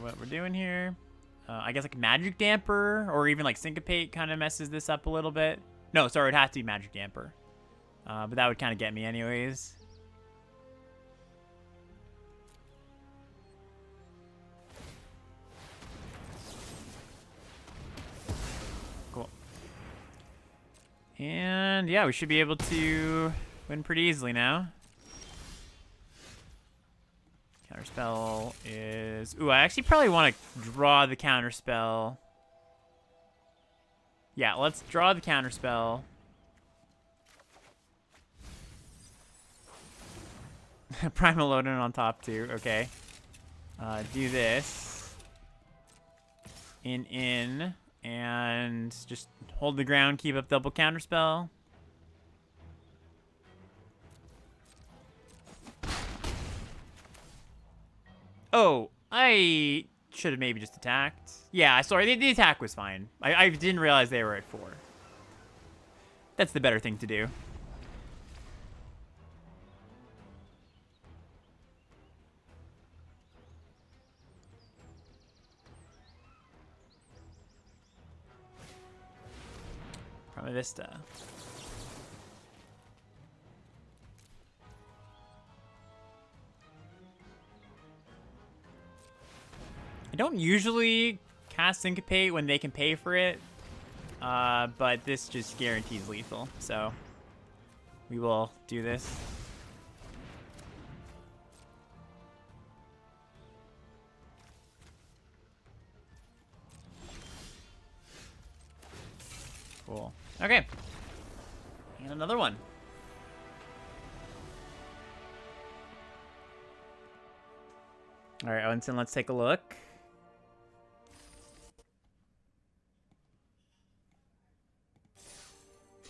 What we're doing here. I guess like Magic Damper or even like Syncopate kind of messes this up a little bit. No, sorry, it'd have to be Magic Damper. But that would kind of get me anyways. Cool. And yeah, we should be able to win pretty easily now. Counterspell is... Ooh, I actually probably want to draw the counterspell. Yeah, let's draw the counterspell. Primal Odin on top too, okay. Do this. In, and just hold the ground, keep up double counterspell. Oh, I should have maybe just attacked. Yeah, sorry, the attack was fine. I didn't realize they were at 4. That's the better thing to do. Prima Vista. I don't usually cast Syncopate when they can pay for it. But this just guarantees lethal, so we will do this. Cool. Okay. And another one. All right, Owenson, let's take a look.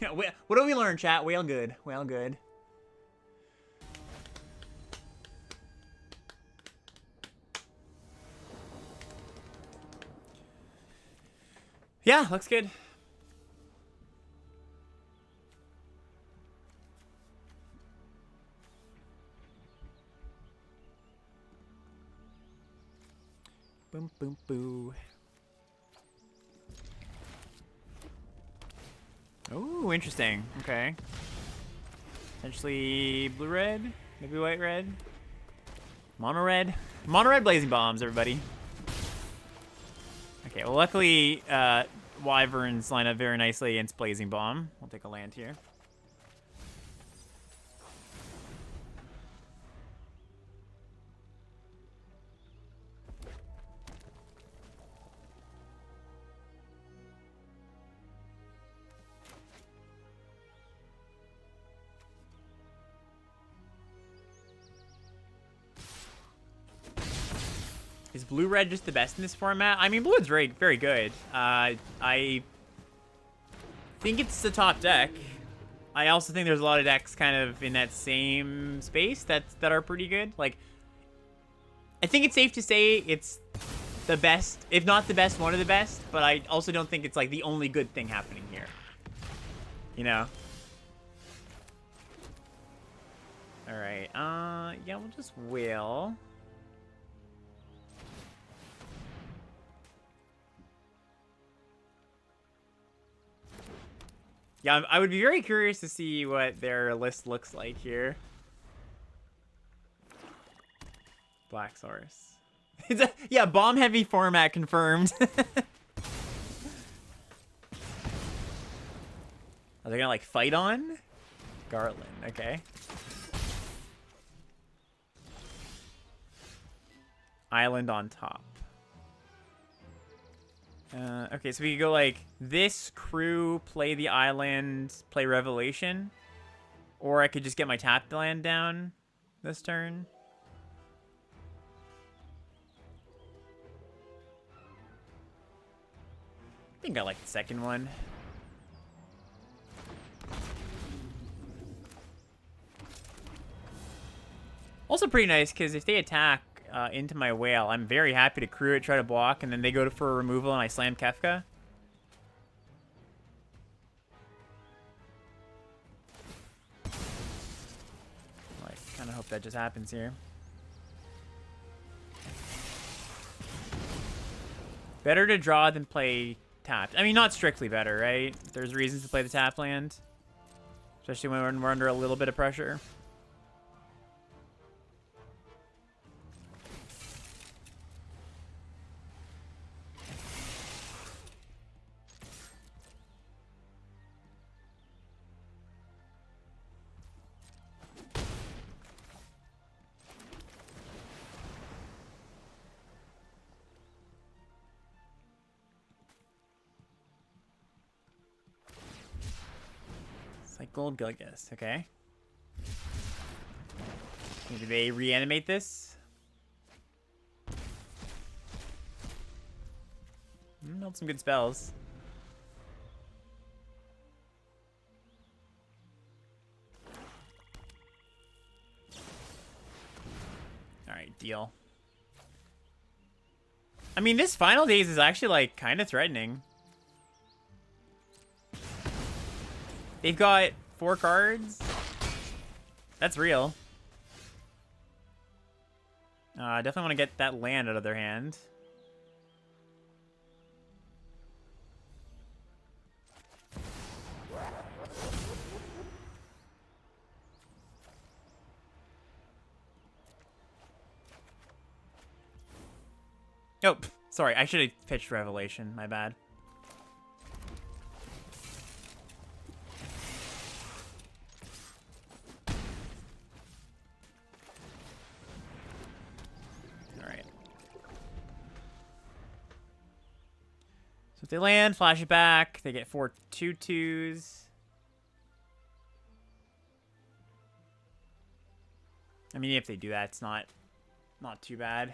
Yeah, what do we learn, chat? Whale good. Whale good. Yeah, looks good. Boom, boom, boo. Oh, interesting. Okay. Potentially blue-red? Maybe white-red? Mono-red? Mono-red blazing bombs, everybody. Okay, well, luckily, Wyverns line up very nicely against blazing bomb. We'll take a land here. Is blue-red just the best in this format? I mean, blue is very, very good. I think it's the top deck. I also think there's a lot of decks kind of in that same space that are pretty good. Like, I think it's safe to say it's the best, if not the best, one of the best. But I also don't think it's like the only good thing happening here. You know? All right. Yeah, we'll just whale. Yeah, I would be very curious to see what their list looks like here. Black Source. Yeah, bomb heavy format confirmed. Are they gonna like fight on? Garland, okay. Island on top. Okay, so we could go like this crew, play the island, play Revelation. Or I could just get my tap land down this turn. I think I like the second one. Also pretty nice, because if they attack into my whale, I'm very happy to crew it, try to block, and then they go for a removal and I slam Kefka. I kind of hope that just happens here. Better to draw than play tapped. I mean, not strictly better, right? There's reasons to play the tap land. Especially when we're under a little bit of pressure. Like Gold Gilgis, okay. Maybe they reanimate this? Not some good spells. Alright, deal. I mean, this Final Days is actually, like, kind of threatening. They've got 4 cards. That's real. I definitely want to get that land out of their hand. Oh, Sorry, I should have pitched Revelation. My bad. Alright. So if they land, flash it back. They get 4 2/2s. I mean, if they do that, it's not too bad.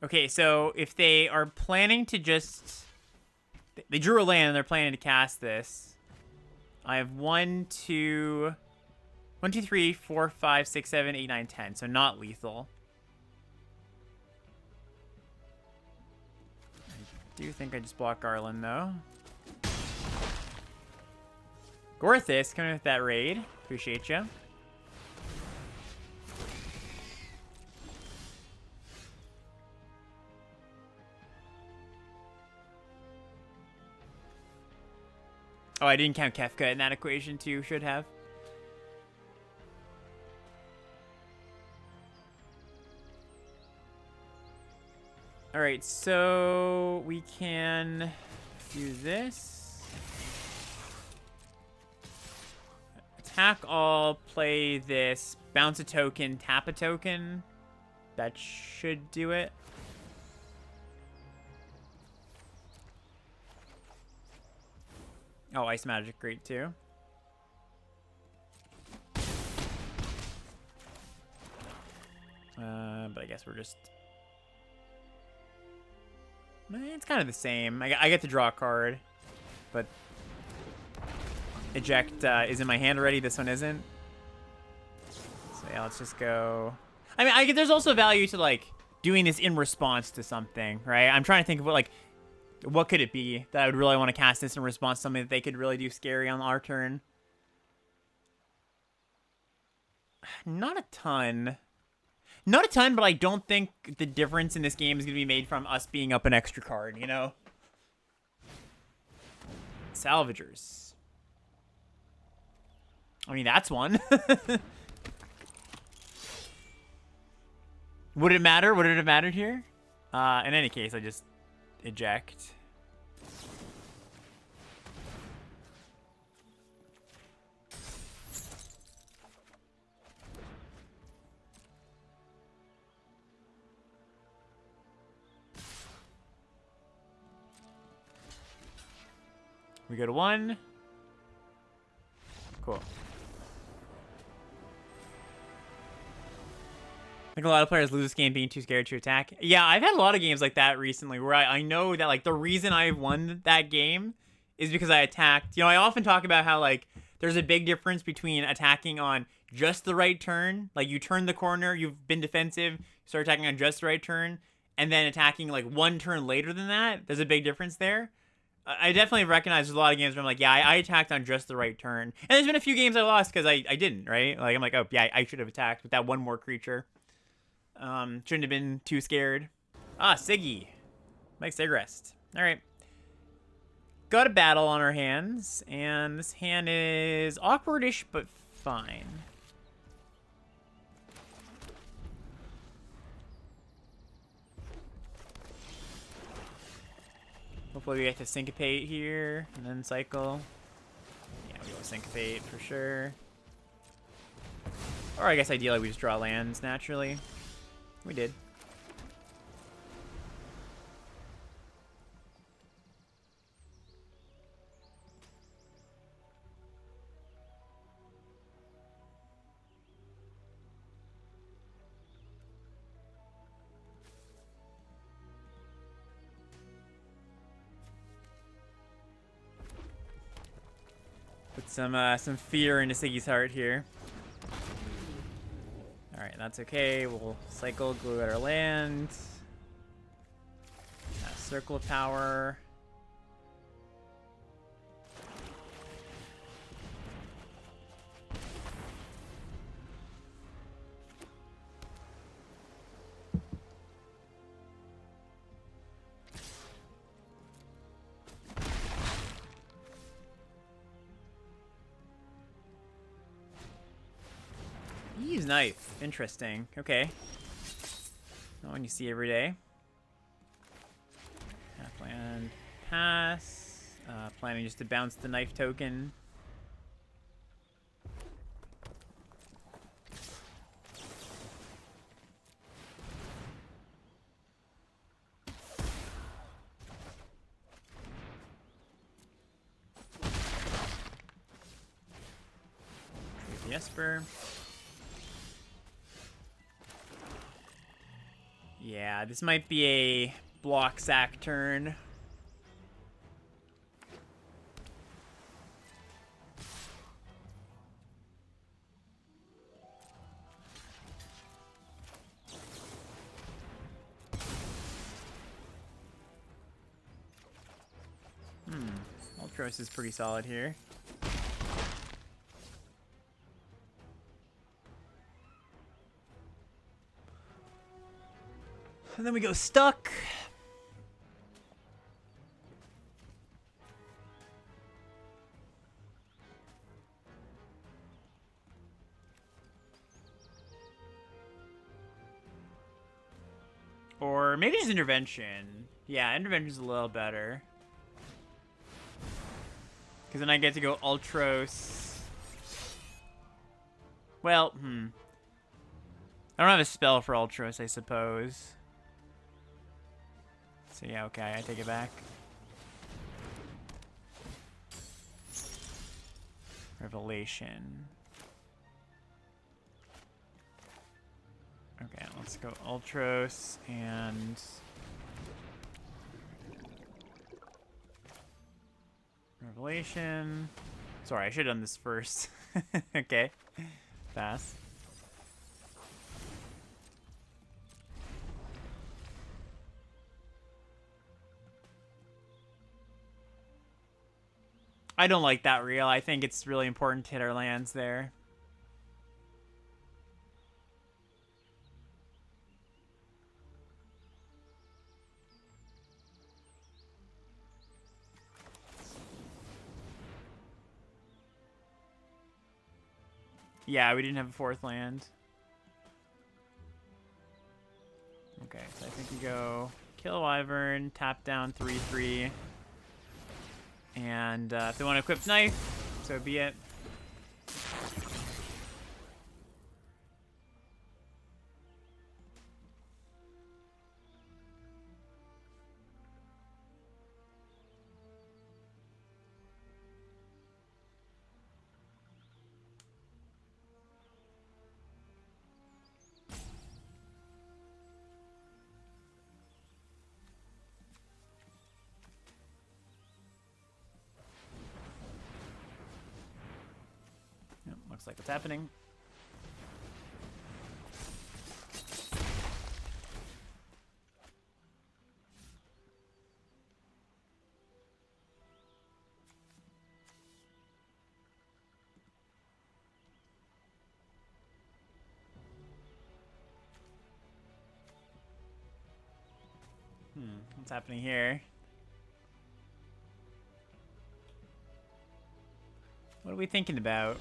Okay, so if they are planning to just... They drew a land and they're planning to cast this. I have 1, 2, 3, 4, 5, 6, 7, 8, 9, 10. So not lethal. I do think I just blocked Garland, though. Gorthus coming with that raid. Appreciate you. Oh, I didn't count Kefka in that equation too. Should have. All right, so we can do this. Attack all, play this, bounce a token, tap a token. That should do it. Oh, Ice Magic, great too. But I guess we're just... It's kind of the same. I get to draw a card, but Eject is in my hand already. This one isn't. So yeah, let's just go. I mean, there's also value to like doing this in response to something, right? I'm trying to think of what could it be that I would really want to cast this in response to something that they could really do scary on our turn. Not a ton. Not a ton, but I don't think the difference in this game is going to be made from us being up an extra card, you know? Salvagers. I mean, that's one. Would it matter? Would it have mattered here? In any case, I just eject. We go to 1. Cool. I think a lot of players lose this game being too scared to attack. Yeah, I've had a lot of games like that recently where I know that like the reason I won that game is because I attacked. You know, I often talk about how like there's a big difference between attacking on just the right turn. Like you turn the corner, you've been defensive, you start attacking on just the right turn, and then attacking like one turn later than that. There's a big difference there. I definitely recognize there's a lot of games where I'm like, yeah, I attacked on just the right turn. And there's been a few games I lost because I didn't, right? Like, I'm like, oh, yeah, I should have attacked with that one more creature. Shouldn't have been too scared. Ah, Siggy. Mike Sigrist. All right. Got a battle on our hands, and this hand is awkwardish, but fine. Hopefully we get to syncopate here, and then cycle. Yeah, we will syncopate for sure. Or I guess ideally we just draw lands naturally. We did. Put some fear into Siggy's heart here. Alright, that's okay. We'll cycle, glue at our land. Circle of power. Knife. Interesting. Okay. Not one you see every day. Half land. Pass. Planning just to bounce the knife token. Esper. Yeah, this might be a block sack turn. Ultros is pretty solid here. And then we go stuck. Or maybe just intervention. Yeah, intervention's a little better. Because then I get to go Ultros. Well, I don't have a spell for Ultros, I suppose. So yeah, okay, I take it back. Revelation. Okay, let's go Ultros and... Revelation. Sorry, I should have done this first. Okay. Pass. I don't like that reel. I think it's really important to hit our lands there. Yeah, we didn't have a fourth land. Okay, so I think we go kill Wyvern, tap down 3/3. And if they want to equip Knife, so be it. Looks like what's happening. What's happening here? What are we thinking about?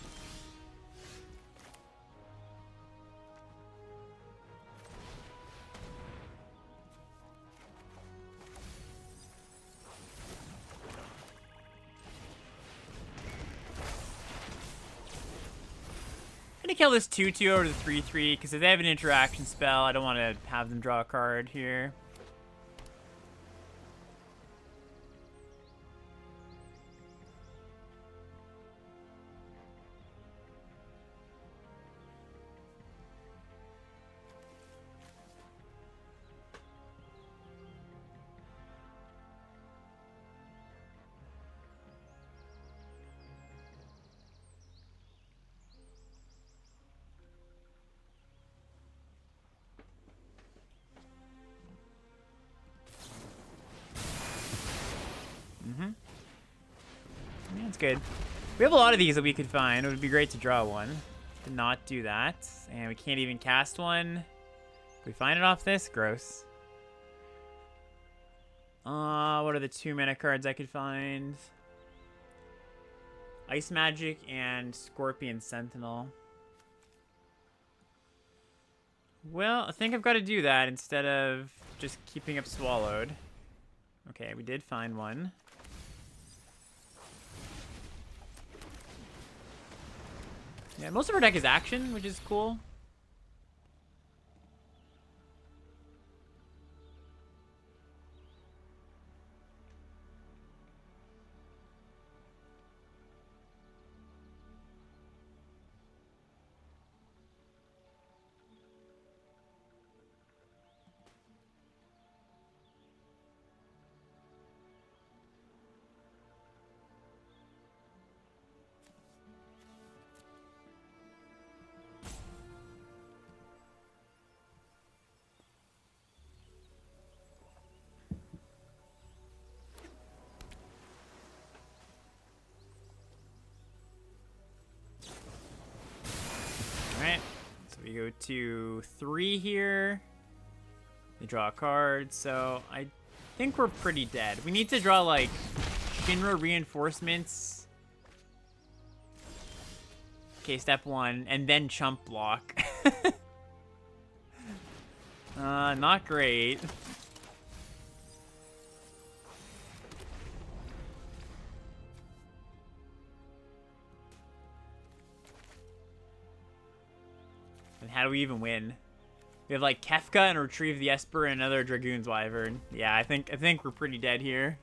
I'm gonna kill this 2/2 over to 3/3 because if they have an interaction spell, I don't want to have them draw a card here. Yeah, that's good. We have a lot of these that we could find. It would be great to draw one. Did not do that. And we can't even cast one. If we find it off this, gross. What are the 2-mana cards I could find? Ice Magic and Scorpion Sentinel. Well, I think I've got to do that instead of just keeping up Swallowed. Okay, we did find one. Yeah, most of our deck is action, which is cool. Alright, so we go to 3 here. They draw a card, so I think we're pretty dead. We need to draw, like, Shinra Reinforcements. Okay, step 1, and then Chump Block. Not great. And how do we even win? We have like Kefka and Retrieve the Esper and another Dragoon's Wyvern. Yeah, I think we're pretty dead here.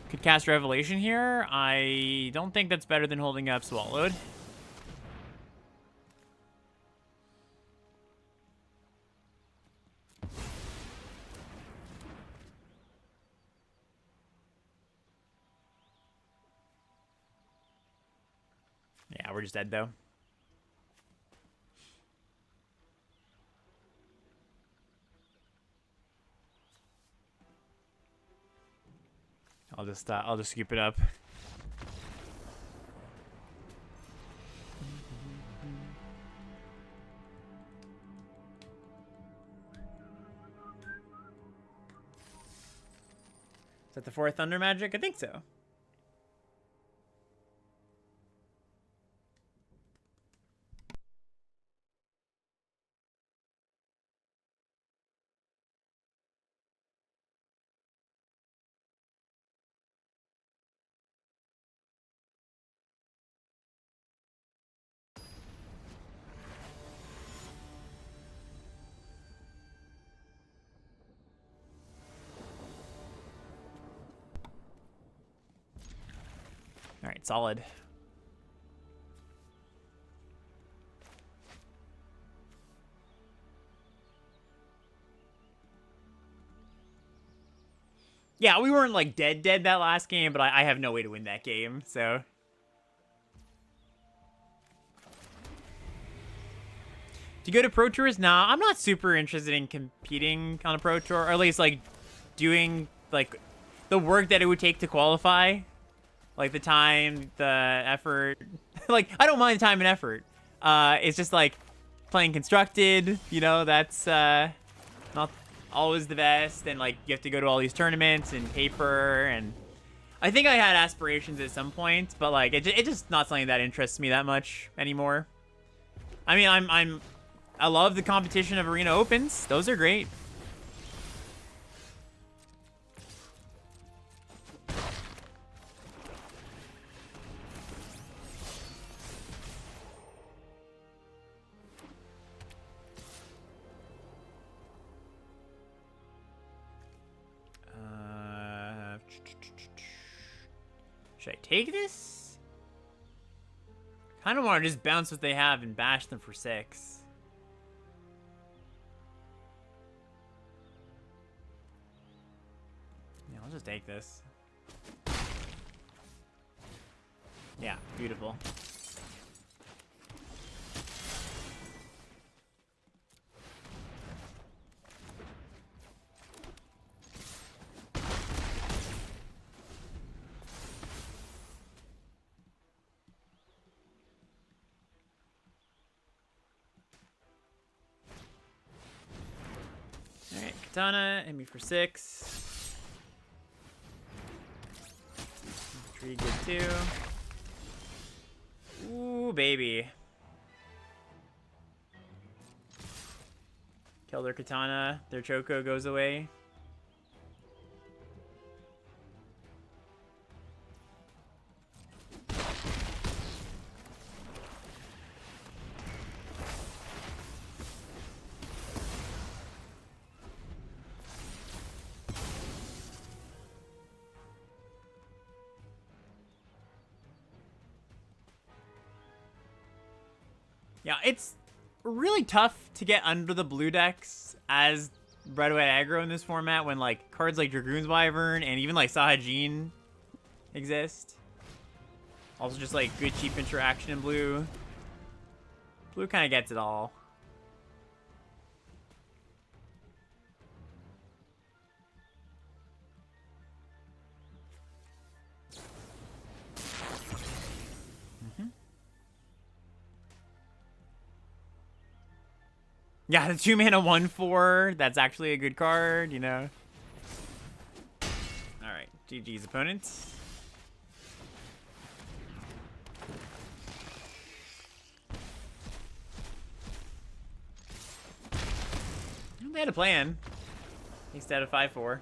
Could cast Revelation here. I don't think that's better than holding up Swallowed. Yeah, we're just dead though. I'll just scoop it up. Is that the 4th Thunder Magic? I think so. All right, solid. Yeah, we weren't like dead that last game, but I have no way to win that game, so. Do you go to Pro Tours? Nah, I'm not super interested in competing on a Pro Tour, or at least like doing like the work that it would take to qualify. Like the time, the effort. Like, I don't mind the time and effort. It's just like playing constructed, you know, that's not always the best. And like you have to go to all these tournaments and paper, and I think I had aspirations at some point, but like it's just not something that interests me that much anymore. I mean, I love the competition of Arena Opens. Those are great. Should I take this? Kind of want to just bounce what they have and bash them for 6. Yeah, I'll just take this. Yeah, beautiful. Alright, Katana, hit me for 6. Tree good too. Ooh, baby. Kill their Katana. Their Choco goes away. Yeah, it's really tough to get under the blue decks as red-white aggro in this format when like cards like Dragoon's Wyvern and even like Sahajin exist. Also just like good cheap interaction in blue. Blue kind of gets it all. Yeah, the 2-mana 1/4. That's actually a good card, you know. Alright, GG's opponents. They had a plan. Instead of 5/4.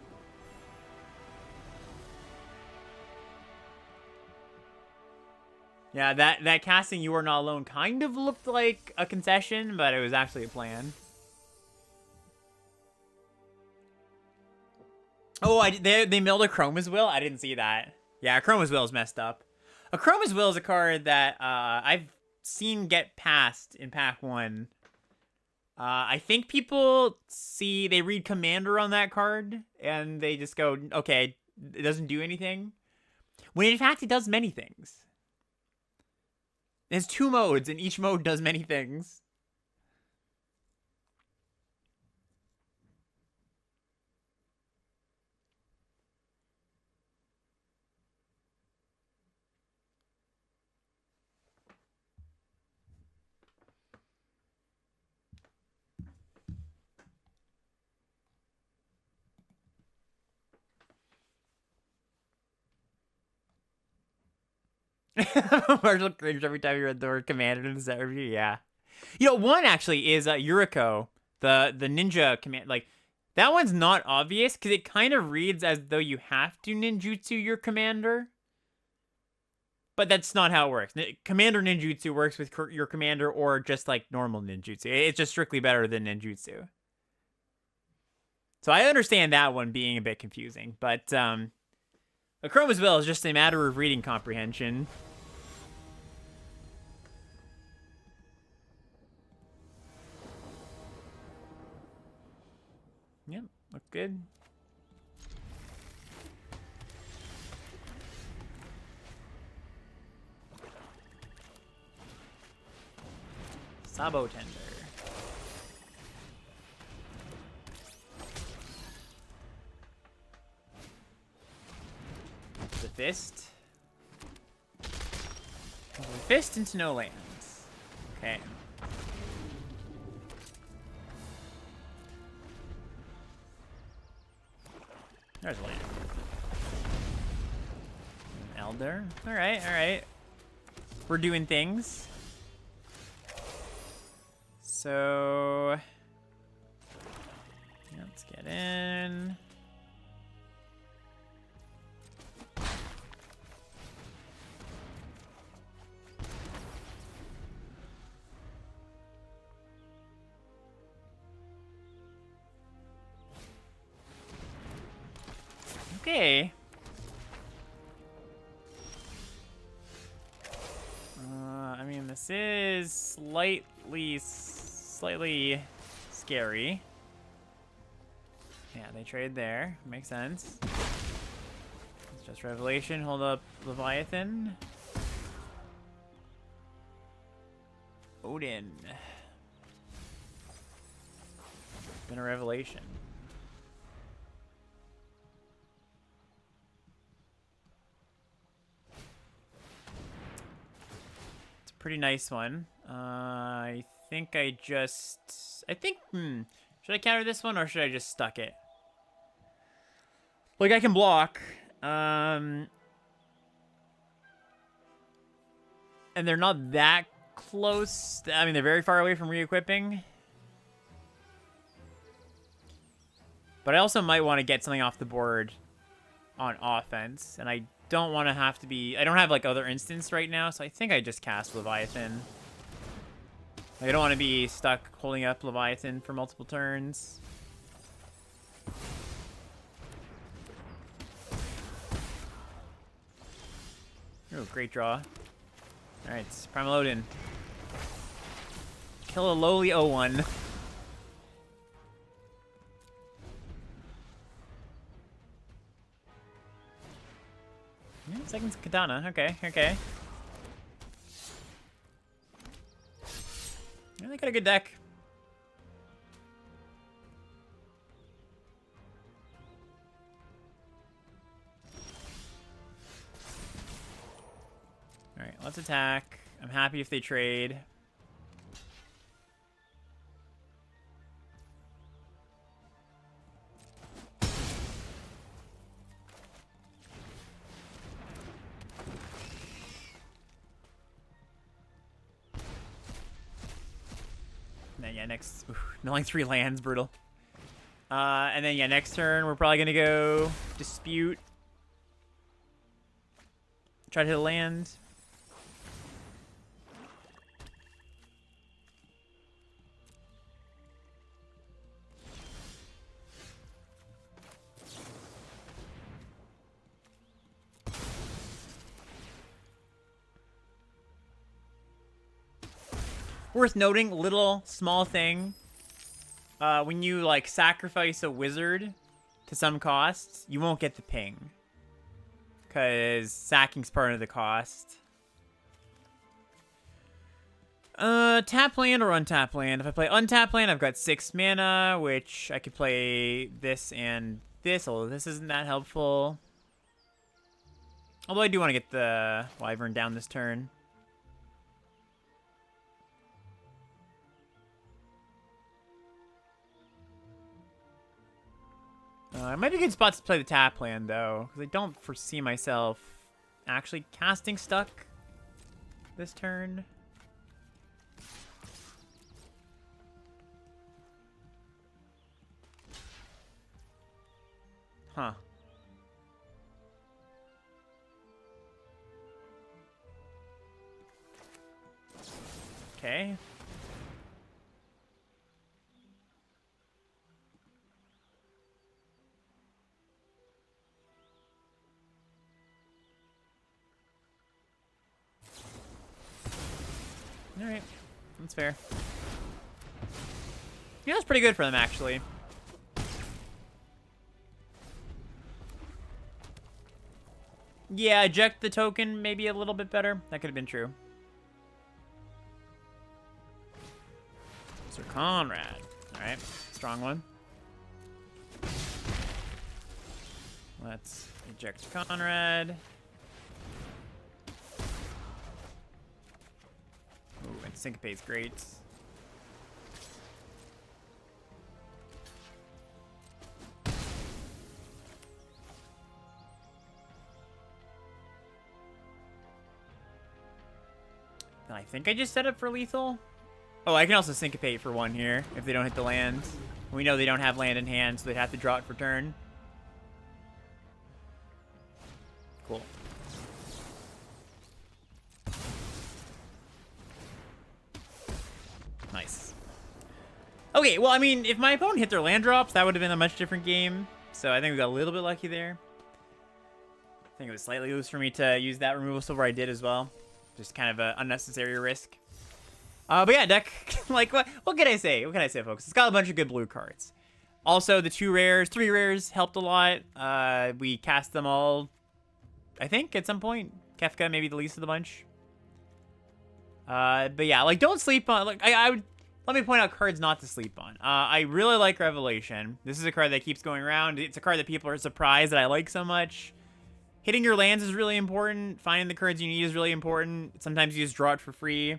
Yeah, that casting You Are Not Alone kind of looked like a concession, but it was actually a plan. Oh, they milled a Chroma's Will? I didn't see that. Yeah, Chroma's Will is messed up. A Chroma's Will is a card that I've seen get passed in Pack 1. I think people they read Commander on that card, and they just go, okay, it doesn't do anything. When in fact, it does many things. It has 2 modes, and each mode does many things. Marshall cringe every time you read the word Commander in the set review. Yeah, you know, one actually is Yuriko, the ninja command. Like that one's not obvious because it kind of reads as though you have to ninjutsu your commander, but that's not how it works. Commander ninjutsu works with your commander or just like normal ninjutsu. It's just strictly better than ninjutsu. So I understand that one being a bit confusing, but a Chroma's Will is just a matter of reading comprehension. Yep, look good. Sabo Tender. The Fist. The Fist into no lands. Okay. There's a land. An Elder. Alright, alright. We're doing things. So let's get in. Okay. I mean, this is slightly scary. Yeah, they trade there. Makes sense. It's just Revelation. Hold up Leviathan. Odin. Been a Revelation. It's a pretty nice one. I think should I counter this one or should I just stuck it? Like I can block. And they're not that close. I mean, they're very far away from re-equipping. But I also might want to get something off the board on offense. And I don't want to have to be... I don't have, like, other instants right now, so I think I just cast Leviathan. I don't want to be stuck holding up Leviathan for multiple turns. Oh, great draw. Alright, Primal Odin. Kill a lowly 0-1. Yeah, second Katana. Okay, okay. Yeah, they got a good deck. Alright, let's attack. I'm happy if they trade. Yeah, next... milling 3 lands, brutal. And then, yeah, next turn, we're probably going to go Dispute. Try to hit a land. Worth noting, little small thing. When you like sacrifice a wizard to some cost, you won't get the ping. Because sacking's part of the cost. Tap land or untap land? If I play untap land, I've got 6 mana, which I could play this and this, although this isn't that helpful. Although I do want to get the Wyvern down this turn. It might be a good spot to play the tap land, though, because I don't foresee myself actually casting Stuck this turn. Huh. Okay. Alright, that's fair. Yeah, that's pretty good for them, actually. Yeah, eject the token maybe a little bit better. That could have been true. Sir Conrad. Alright, strong one. Let's eject Conrad. Ooh, and Syncopate's great. I think I just set up for lethal. Oh, I can also Syncopate for 1 here if they don't hit the land. We know they don't have land in hand, so they'd have to draw it for turn. Cool. Nice. Okay, well, I mean, if my opponent hit their land drops, that would have been a much different game. So I think we got a little bit lucky there. I think it was slightly loose for me to use that removal silver I did as well. Just kind of an unnecessary risk. But yeah, deck, like, what can I say? What can I say, folks? It's got a bunch of good blue cards. Also, the 3 rares helped a lot. We cast them all, I think, at some point. Kefka, maybe the least of the bunch. But yeah, like, don't sleep on, like, I would, let me point out cards not to sleep on. I really like Revelation. This is a card that keeps going around. It's a card that people are surprised that I like so much. Hitting your lands is really important. Finding the cards you need is really important. Sometimes you just draw it for free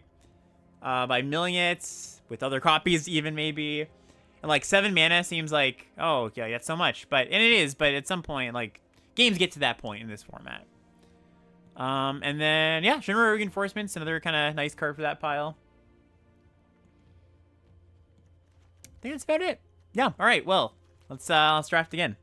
by milling it with other copies even maybe. And like 7 mana seems like, oh yeah, that's so much. And it is, but at some point, like, games get to that point in this format. And then, yeah, Shinra Reinforcements, another kind of nice card for that pile. I think that's about it. Yeah, all right, well, Let's draft again.